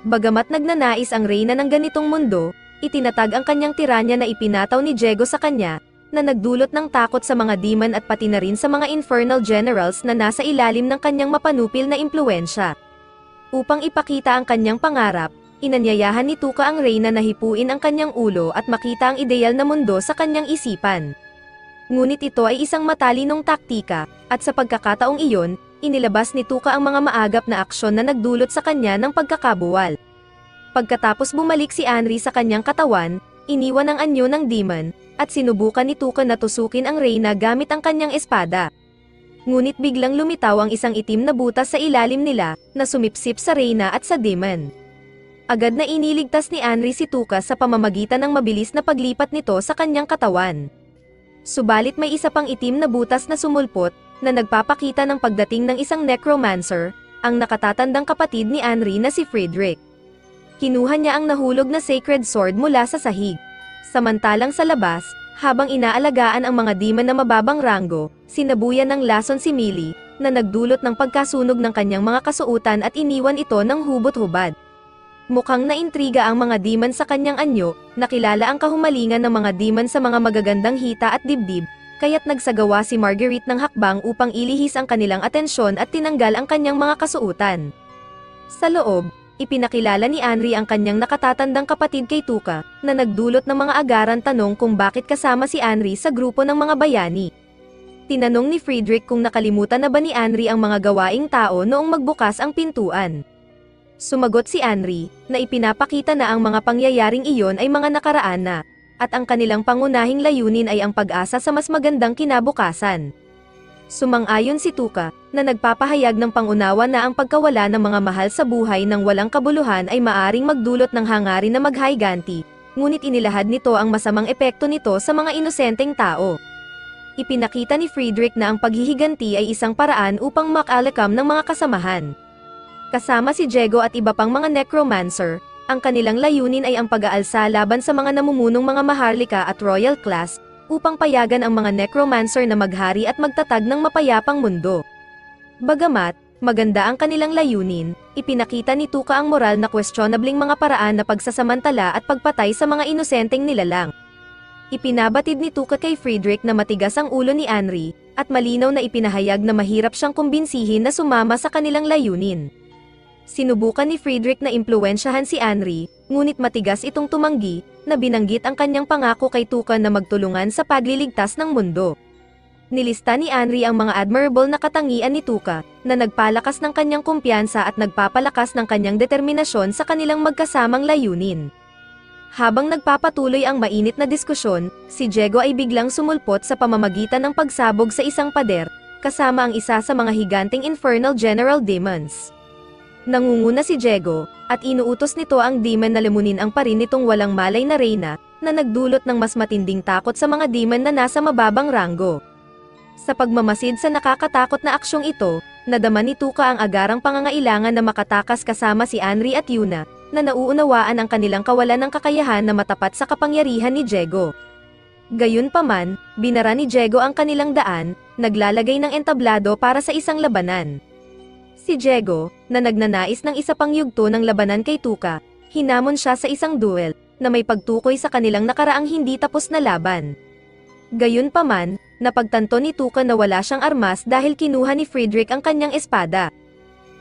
Bagamat nagnanais ang reyna ng ganitong mundo, itinatag ang kanyang tiranya na ipinataw ni Diego sa kanya, na nagdulot ng takot sa mga demon at pati na rin sa mga infernal generals na nasa ilalim ng kanyang mapanupil na impluwensya. Upang ipakita ang kanyang pangarap, inanyayahan ni Tuka ang reyna na hipuin ang kanyang ulo at makita ang ideal na mundo sa kanyang isipan. Ngunit ito ay isang matalinong taktika, at sa pagkakataong iyon, inilabas ni Tuka ang mga maagap na aksyon na nagdulot sa kanya ng pagkakabuwal. Pagkatapos bumalik si Anri sa kanyang katawan, iniwan ang anyo ng demon, at sinubukan ni Tuka na tusukin ang reyna gamit ang kanyang espada. Ngunit biglang lumitaw ang isang itim na butas sa ilalim nila, na sumipsip sa reyna at sa demon. Agad na iniligtas ni Anri si Tuka sa pamamagitan ng mabilis na paglipat nito sa kanyang katawan. Subalit may isa pang itim na butas na sumulpot, na nagpapakita ng pagdating ng isang necromancer, ang nakatatandang kapatid ni Anri na si Friedrich. Kinuha niya ang nahulog na sacred sword mula sa sahig. Samantalang sa labas, habang inaalagaan ang mga demon na mababang ranggo, sinabuyan ng lason si Millie, na nagdulot ng pagkasunog ng kanyang mga kasuotan at iniwan ito ng hubot-hubad. Mukhang naintriga ang mga demon sa kanyang anyo, nakilala ang kahumalingan ng mga demon sa mga magagandang hita at dibdib, kaya't nagsagawa si Marguerite ng hakbang upang ilihis ang kanilang atensyon at tinanggal ang kanyang mga kasuotan. Sa loob, ipinakilala ni Anri ang kanyang nakatatandang kapatid kay Tuka, na nagdulot ng mga agaran tanong kung bakit kasama si Anri sa grupo ng mga bayani. Tinanong ni Friedrich kung nakalimutan na ba ni Anri ang mga gawaing tao noong magbukas ang pintuan. Sumagot si Anri, na ipinapakita na ang mga pangyayaring iyon ay mga nakaraan na, at ang kanilang pangunahing layunin ay ang pag-asa sa mas magandang kinabukasan. Sumang-ayon si Tuka, na nagpapahayag ng pangunawa na ang pagkawala ng mga mahal sa buhay ng walang kabuluhan ay maaring magdulot ng hangarin na maghayganti, ngunit inilahad nito ang masamang epekto nito sa mga inosenteng tao. Ipinakita ni Friedrich na ang paghihiganti ay isang paraan upang makalakam ng mga kasamahan. Kasama si Diego at iba pang mga necromancer, ang kanilang layunin ay ang pag-aalsa laban sa mga namumunong mga maharlika at royal class, upang payagan ang mga necromancer na maghari at magtatag ng mapayapang mundo. Bagamat maganda ang kanilang layunin, ipinakita ni Tuka ang moral na questionabling mga paraan na pagsasamantala at pagpatay sa mga inosenteng nilalang. Ipinabatid ni Tuka kay Friedrich na matigas ang ulo ni Anri, at malinaw na ipinahayag na mahirap siyang kumbinsihin na sumama sa kanilang layunin. Sinubukan ni Friedrich na impluwensyahan si Anri, ngunit matigas itong tumanggi, na binanggit ang kanyang pangako kay Tuka na magtulungan sa pagliligtas ng mundo. Nilista ni Anri ang mga admirable na katangian ni Tuka, na nagpalakas ng kanyang kumpiyansa at nagpapalakas ng kanyang determinasyon sa kanilang magkasamang layunin. Habang nagpapatuloy ang mainit na diskusyon, si Diego ay biglang sumulpot sa pamamagitan ng pagsabog sa isang pader, kasama ang isa sa mga higanting infernal general demons. Nangunguna si Diego, at inuutos nito ang demon na lemunin ang parin nitong walang malay na reyna, na nagdulot ng mas matinding takot sa mga demon na nasa mababang ranggo. Sa pagmamasid sa nakakatakot na aksyong ito, nadama ni Tuka ang agarang pangangailangan na makatakas kasama si Anri at Yuna, na nauunawaan ang kanilang kawalan ng kakayahan na matapat sa kapangyarihan ni Diego. Gayunpaman, binara ni Diego ang kanilang daan, naglalagay ng entablado para sa isang labanan. Si Diego, na nagnanais ng isa pang yugto ng labanan kay Tuka, hinamon siya sa isang duel, na may pagtukoy sa kanilang nakaraang hindi tapos na laban. Gayunpaman, napagtanto ni Tuka na wala siyang armas dahil kinuha ni Friedrich ang kanyang espada.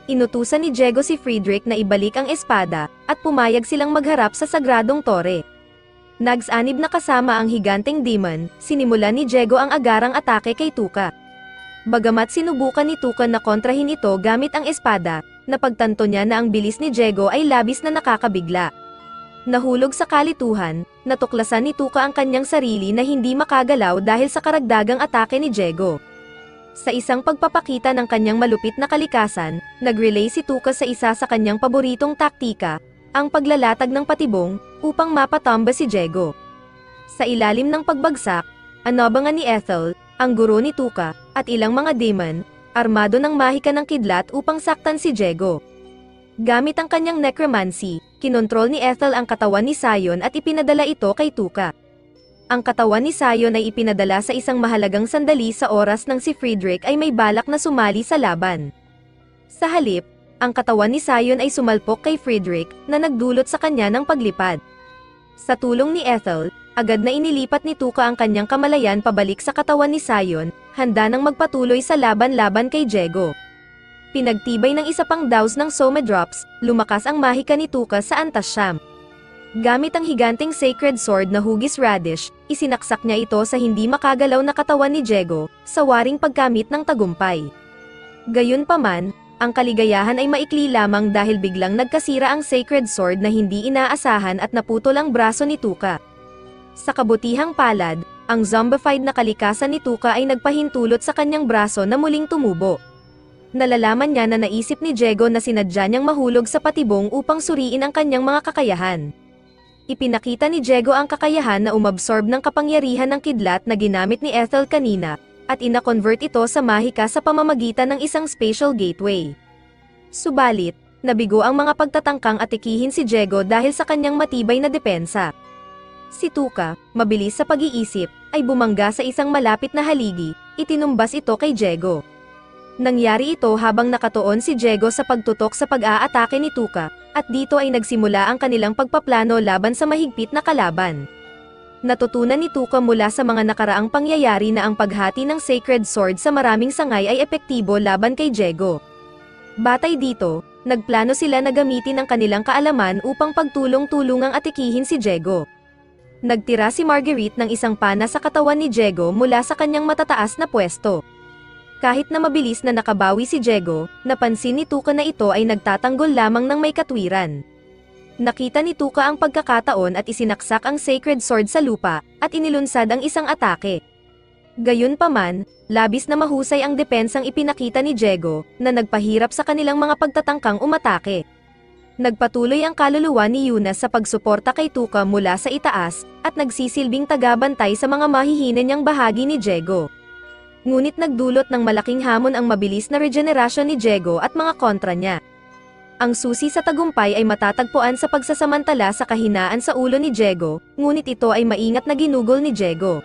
Inutusan ni Diego si Friedrich na ibalik ang espada, at pumayag silang magharap sa sagradong tore. Nagsanib na kasama ang higanteng demon, sinimulan ni Diego ang agarang atake kay Tuka. Bagamat sinubukan ni Tuka na kontrahin ito gamit ang espada, napagtanto niya na ang bilis ni Diego ay labis na nakakabigla. Nahulog sa kalituhan, natuklasan ni Tuka ang kanyang sarili na hindi makagalaw dahil sa karagdagang atake ni Diego. Sa isang pagpapakita ng kanyang malupit na kalikasan, nag-relay si Tuka sa isa sa kanyang paboritong taktika, ang paglalatag ng patibong, upang mapatumba si Jego. Sa ilalim ng pagbagsak, anabangan ni Ethel, ang guro ni Tuka, at ilang mga demon, armado ng mahika ng kidlat upang saktan si Jego. Gamit ang kanyang necromancy, kinontrol ni Ethel ang katawan ni Sion at ipinadala ito kay Tuka. Ang katawan ni Sion ay ipinadala sa isang mahalagang sandali sa oras nang si Friedrich ay may balak na sumali sa laban. Sa halip, ang katawan ni Sion ay sumalpok kay Friedrich na nagdulot sa kanya ng paglipad. Sa tulong ni Ethel, agad na inilipat ni Tuka ang kanyang kamalayan pabalik sa katawan ni Sion, handa nang magpatuloy sa laban-laban kay Jego. Pinagtibay ng isa pang douse ng Soma Drops, lumakas ang mahika ni Tuka sa Antasyam. Gamit ang higanting sacred sword na Hugis Radish, isinaksak niya ito sa hindi makagalaw na katawan ni Jego, sa waring pagkamit ng tagumpay. Gayunpaman, ang kaligayahan ay maikli lamang dahil biglang nagkasira ang sacred sword na hindi inaasahan at naputol ang braso ni Tuka. Sa kabutihang palad, ang zombified na kalikasan ni Tuka ay nagpahintulot sa kanyang braso na muling tumubo. Nalalaman niya na naisip ni Jego na sinadya niyang mahulog sa patibong upang suriin ang kanyang mga kakayahan. Ipinakita ni Jego ang kakayahan na umabsorb ng kapangyarihan ng kidlat na ginamit ni Ethel kanina, at ina-convert ito sa mahika sa pamamagitan ng isang spatial gateway. Subalit, nabigo ang mga pagtatangkang atikihin si Jego dahil sa kanyang matibay na depensa. Si Tuka, mabilis sa pag-iisip, ay bumangga sa isang malapit na haligi, itinumbas ito kay Jego. Nangyari ito habang nakatuon si Jego sa pagtutok sa pag-aatake ni Tuka, at dito ay nagsimula ang kanilang pagpaplano laban sa mahigpit na kalaban. Natutunan ni Tuka mula sa mga nakaraang pangyayari na ang paghati ng Sacred Sword sa maraming sangay ay epektibo laban kay Jego. Batay dito, nagplano sila na gamitin ang kanilang kaalaman upang pagtulong-tulungang atikihin si Jego. Nagtira si Marguerite ng isang pana sa katawan ni Jego mula sa kanyang matataas na pwesto. Kahit na mabilis na nakabawi si Jego, napansin ni Tuka na ito ay nagtatanggol lamang ng may katwiran. Nakita ni Tuka ang pagkakataon at isinaksak ang sacred sword sa lupa, at inilunsad ang isang atake. Gayunpaman, labis na mahusay ang depensang ipinakita ni Jego, na nagpahirap sa kanilang mga pagtatangkang umatake. Nagpatuloy ang kaluluwa ni Yuna sa pagsuporta kay Tuka mula sa itaas, at nagsisilbing tagabantay sa mga mahihina niyang bahagi ni Jego. Ngunit nagdulot ng malaking hamon ang mabilis na regenerasyon ni Jego at mga kontra niya. Ang susi sa tagumpay ay matatagpuan sa pagsasamantala sa kahinaan sa ulo ni Jego, ngunit ito ay maingat na ginugol ni Jego.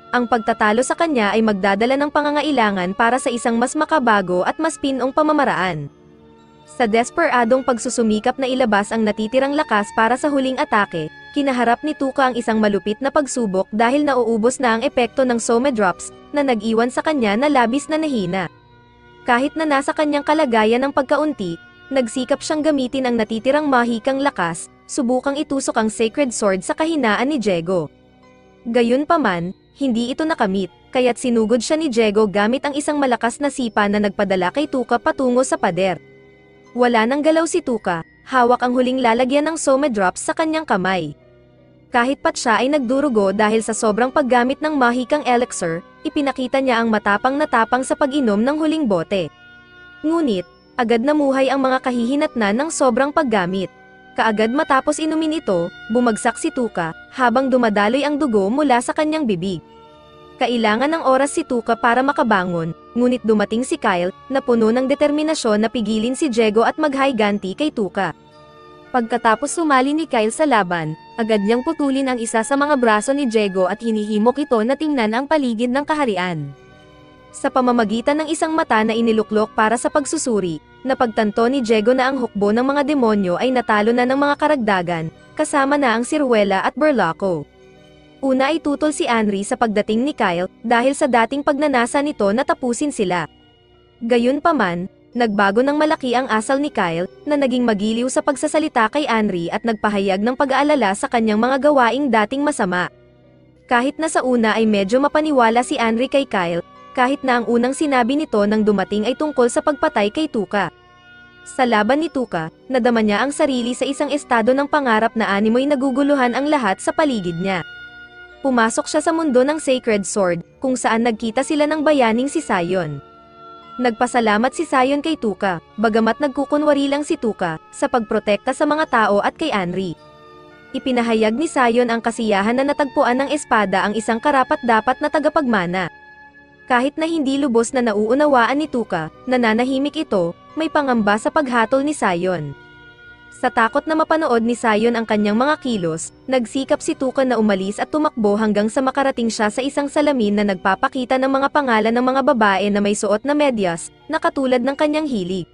Ang pagtatalo sa kanya ay magdadala ng pangangailangan para sa isang mas makabago at mas pinong pamamaraan. Sa desperadong pagsusumikap na ilabas ang natitirang lakas para sa huling atake, kinaharap ni Tuka ang isang malupit na pagsubok dahil nauubos na ang epekto ng Soma Drops, na nag-iwan sa kanya na labis na nahina. Kahit na nasa kanyang kalagayan ng pagkaunti, nagsikap siyang gamitin ang natitirang mahikang lakas, subukang itusok ang Sacred Sword sa kahinaan ni Jego. Gayunpaman, hindi ito nakamit, kaya't sinugod siya ni Jego gamit ang isang malakas na sipa na nagpadala kay Tuka patungo sa pader. Wala nang galaw si Tuka, hawak ang huling lalagyan ng Soma Drops sa kanyang kamay. Kahit pat siya ay nagdurugo dahil sa sobrang paggamit ng mahikang elixir, ipinakita niya ang matapang na tapang sa pag-inom ng huling bote. Ngunit, agad namuhay ang mga kahihinatnan ng sobrang paggamit. Kaagad matapos inumin ito, bumagsak si Tuka, habang dumadaloy ang dugo mula sa kanyang bibig. Kailangan ng oras si Tuka para makabangon, ngunit dumating si Kyle, na puno ng determinasyon na pigilin si Jego at maghiganti kay Tuka. Pagkatapos sumali ni Kyle sa laban, agad niyang putulin ang isa sa mga braso ni Jego at hinihimok ito na tingnan ang paligid ng kaharian. Sa pamamagitan ng isang mata na iniluklok para sa pagsusuri, napagtanto ni Jego na ang hukbo ng mga demonyo ay natalo na ng mga karagdagan, kasama na ang Ciruela at Burlaco. Una ay tutol si Anri sa pagdating ni Kyle, dahil sa dating pagnanasa nito na tapusin sila. Gayunpaman, nagbago ng malaki ang asal ni Kyle, na naging magiliw sa pagsasalita kay Anri at nagpahayag ng pag-aalala sa kanyang mga gawaing dating masama. Kahit na sa una ay medyo mapaniwala si Anri kay Kyle, kahit na ang unang sinabi nito nang dumating ay tungkol sa pagpatay kay Tuka. Sa laban ni Tuka, nadama niya ang sarili sa isang estado ng pangarap na animoy naguguluhan ang lahat sa paligid niya. Pumasok siya sa mundo ng Sacred Sword, kung saan nagkita sila ng bayaning si Sion. Nagpasalamat si Sion kay Tuka, bagamat nagkukunwari lang si Tuka, sa pagprotekta sa mga tao at kay Anri. Ipinahayag ni Sion ang kasiyahan na natagpuan ng espada ang isang karapat-dapat na tagapagmana. Kahit na hindi lubos na nauunawaan ni Tuka, nananahimik ito, may pangamba sa paghatol ni Sion. Sa takot na mapanood ni Sion ang kanyang mga kilos, nagsikap si Tuka na umalis at tumakbo hanggang sa makarating siya sa isang salamin na nagpapakita ng mga pangalan ng mga babae na may suot na medyas, na katulad ng kanyang hilig.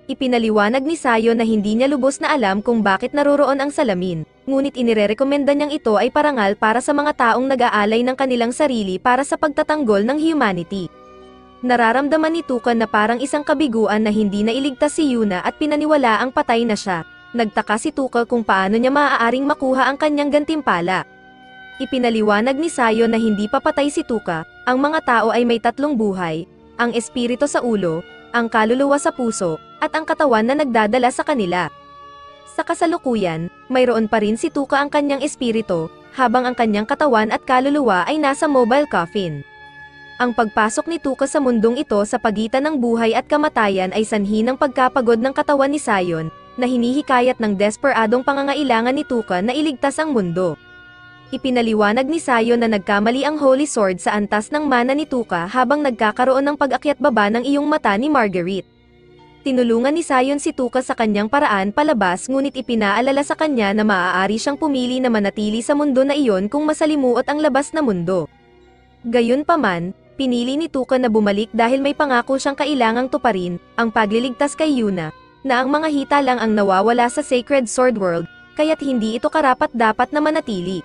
Ipinaliwanag ni Sion na hindi niya lubos na alam kung bakit naroroon ang salamin, ngunit inirerekomenda niyang ito ay parangal para sa mga taong nag-aalay ng kanilang sarili para sa pagtatanggol ng humanity. Nararamdaman ni Tuka na parang isang kabiguan na hindi nailigtas si Yuna at pinaniwala ang patay na siya. Nagtaka si Tuka kung paano niya maaaring makuha ang kanyang gantimpala. Ipinaliwanag ni Sion na hindi pa patay si Tuka, ang mga tao ay may tatlong buhay, ang espiritu sa ulo, ang kaluluwa sa puso, at ang katawan na nagdadala sa kanila. Sa kasalukuyan, mayroon pa rin si Tuka ang kanyang espiritu, habang ang kanyang katawan at kaluluwa ay nasa mobile coffin. Ang pagpasok ni Tuka sa mundong ito sa pagitan ng buhay at kamatayan ay sanhi ng pagkapagod ng katawan ni Sion, na hinihikayat ng desperadong pangangailangan ni Tuka na iligtas ang mundo. Ipinaliwanag ni Sion na nagkamali ang Holy Sword sa antas ng mana ni Tuka habang nagkakaroon ng pag-akyat baba ng iyong mata ni Marguerite. Tinulungan ni Sion si Tuka sa kanyang paraan palabas ngunit ipinaalala sa kanya na maaari siyang pumili na manatili sa mundo na iyon kung masalimuot ang labas na mundo. Gayunpaman, pinili ni Tuka na bumalik dahil may pangako siyang kailangang tuparin, ang pagliligtas kay Yuna, na ang mga hita lang ang nawawala sa Sacred Sword World, kaya't hindi ito karapat-dapat na manatili.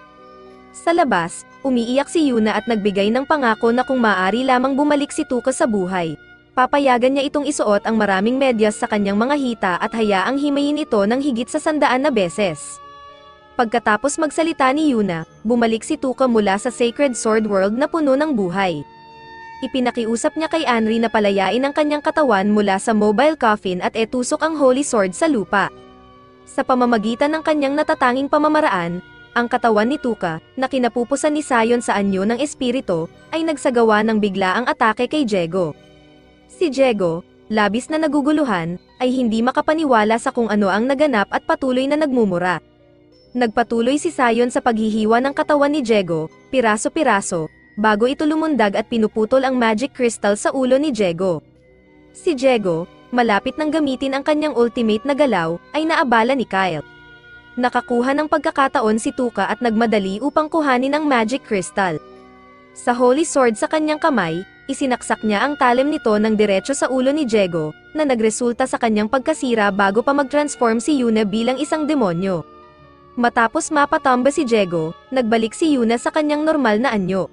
Sa labas, umiiyak si Yuna at nagbigay ng pangako na kung maaari lamang bumalik si Tuka sa buhay, papayagan niya itong isuot ang maraming medyas sa kanyang mga hita at hayaang himayin ito ng higit sa 100 na beses. Pagkatapos magsalita ni Yuna, bumalik si Tuka mula sa Sacred Sword World na puno ng buhay. Ipinakiusap niya kay Anri na palayain ang kanyang katawan mula sa mobile coffin at etusok ang Holy Sword sa lupa. Sa pamamagitan ng kanyang natatanging pamamaraan, ang katawan ni Tuka, na kinapupusan ni Sion sa anyo ng espiritu, ay nagsagawa ng biglaang atake kay Jego. Si Jego, labis na naguguluhan, ay hindi makapaniwala sa kung ano ang naganap at patuloy na nagmumura. Nagpatuloy si Sion sa paghihiwa ng katawan ni Jego, piraso-piraso, bago ito lumundag at pinuputol ang magic crystal sa ulo ni Jego. Si Jego, malapit nang gamitin ang kanyang ultimate na galaw, ay naabala ni Kyle. Nakakuha ng pagkakataon si Tuka at nagmadali upang kuhanin ang magic crystal. Sa Holy Sword sa kanyang kamay, isinaksak niya ang talim nito ng diretso sa ulo ni Jego, na nagresulta sa kanyang pagkasira bago pa mag-transform si Yuna bilang isang demonyo. Matapos mapatamba si Jego, nagbalik si Yuna sa kanyang normal na anyo.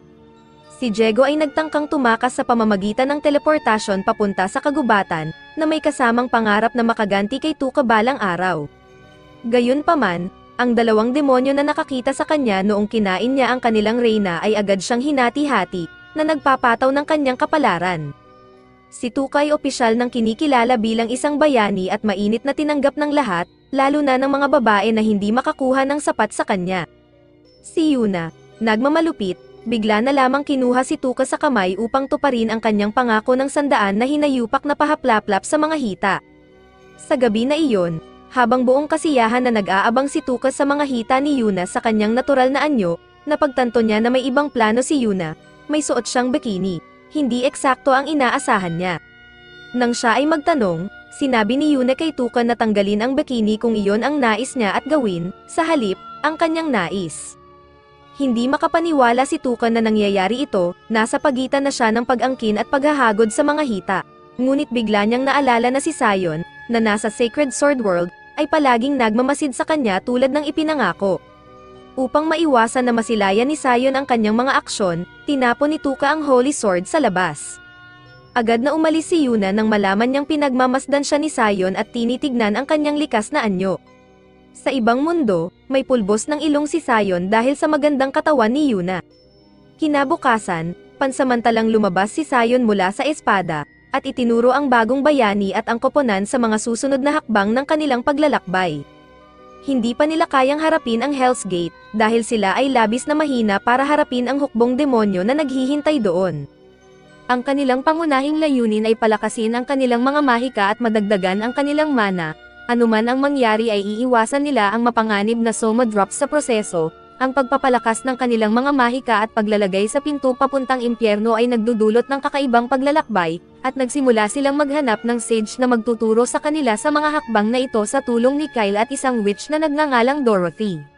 Si Jego ay nagtangkang tumakas sa pamamagitan ng teleportasyon papunta sa kagubatan, na may kasamang pangarap na makaganti kay Tuka balang araw. Gayunpaman, ang dalawang demonyo na nakakita sa kanya noong kinain niya ang kanilang reyna ay agad siyang hinati-hati, na nagpapataw ng kanyang kapalaran. Si Tuka ay opisyal ng kinikilala bilang isang bayani at mainit na tinanggap ng lahat, lalo na ng mga babae na hindi makakuha ng sapat sa kanya. Si Yuna, nagmamalupit, bigla na lamang kinuha si Tuka sa kamay upang tuparin ang kanyang pangako ng 100 na hinayupak na pahaplaplap sa mga hita. Sa gabi na iyon, habang buong kasiyahan na nag-aabang si Tuka sa mga hita ni Yuna sa kanyang natural na anyo, napagtanto niya na may ibang plano si Yuna, may suot siyang bikini, hindi eksakto ang inaasahan niya. Nang siya ay magtanong, sinabi ni Yuna kay Tuka na tanggalin ang bikini kung iyon ang nais niya at gawin, sa halip, ang kanyang nais. Hindi makapaniwala si Tuka na nangyayari ito, nasa pagitan na siya ng pag-angkin at paghahagod sa mga hita. Ngunit bigla niyang naalala na si Sion, na nasa Sacred Sword World, ay palaging nagmamasid sa kanya tulad ng ipinangako. Upang maiwasan na masilayan ni Sion ang kanyang mga aksyon, tinapon ni Tuka ang Holy Sword sa labas. Agad na umalis si Yuna nang malaman niyang pinagmamasdan siya ni Sion at tinitignan ang kanyang likas na anyo. Sa ibang mundo, may pulbos ng ilong si Sion dahil sa magandang katawan ni Yuna. Kinabukasan, pansamantalang lumabas si Sion mula sa espada, at itinuro ang bagong bayani at ang koponan sa mga susunod na hakbang ng kanilang paglalakbay. hindi pa nila kayang harapin ang Hell's Gate, dahil sila ay labis na mahina para harapin ang hukbong demonyo na naghihintay doon. Ang kanilang pangunahing layunin ay palakasin ang kanilang mga mahika at madagdagan ang kanilang mana. Anuman ang mangyari ay iiwasan nila ang mapanganib na Soma drops sa proseso. Ang pagpapalakas ng kanilang mga mahika at paglalagay sa pinto papuntang impyerno ay nagdudulot ng kakaibang paglalakbay, at nagsimula silang maghanap ng sage na magtuturo sa kanila sa mga hakbang na ito sa tulong ni Kyle at isang witch na nagngangalang Dorothy.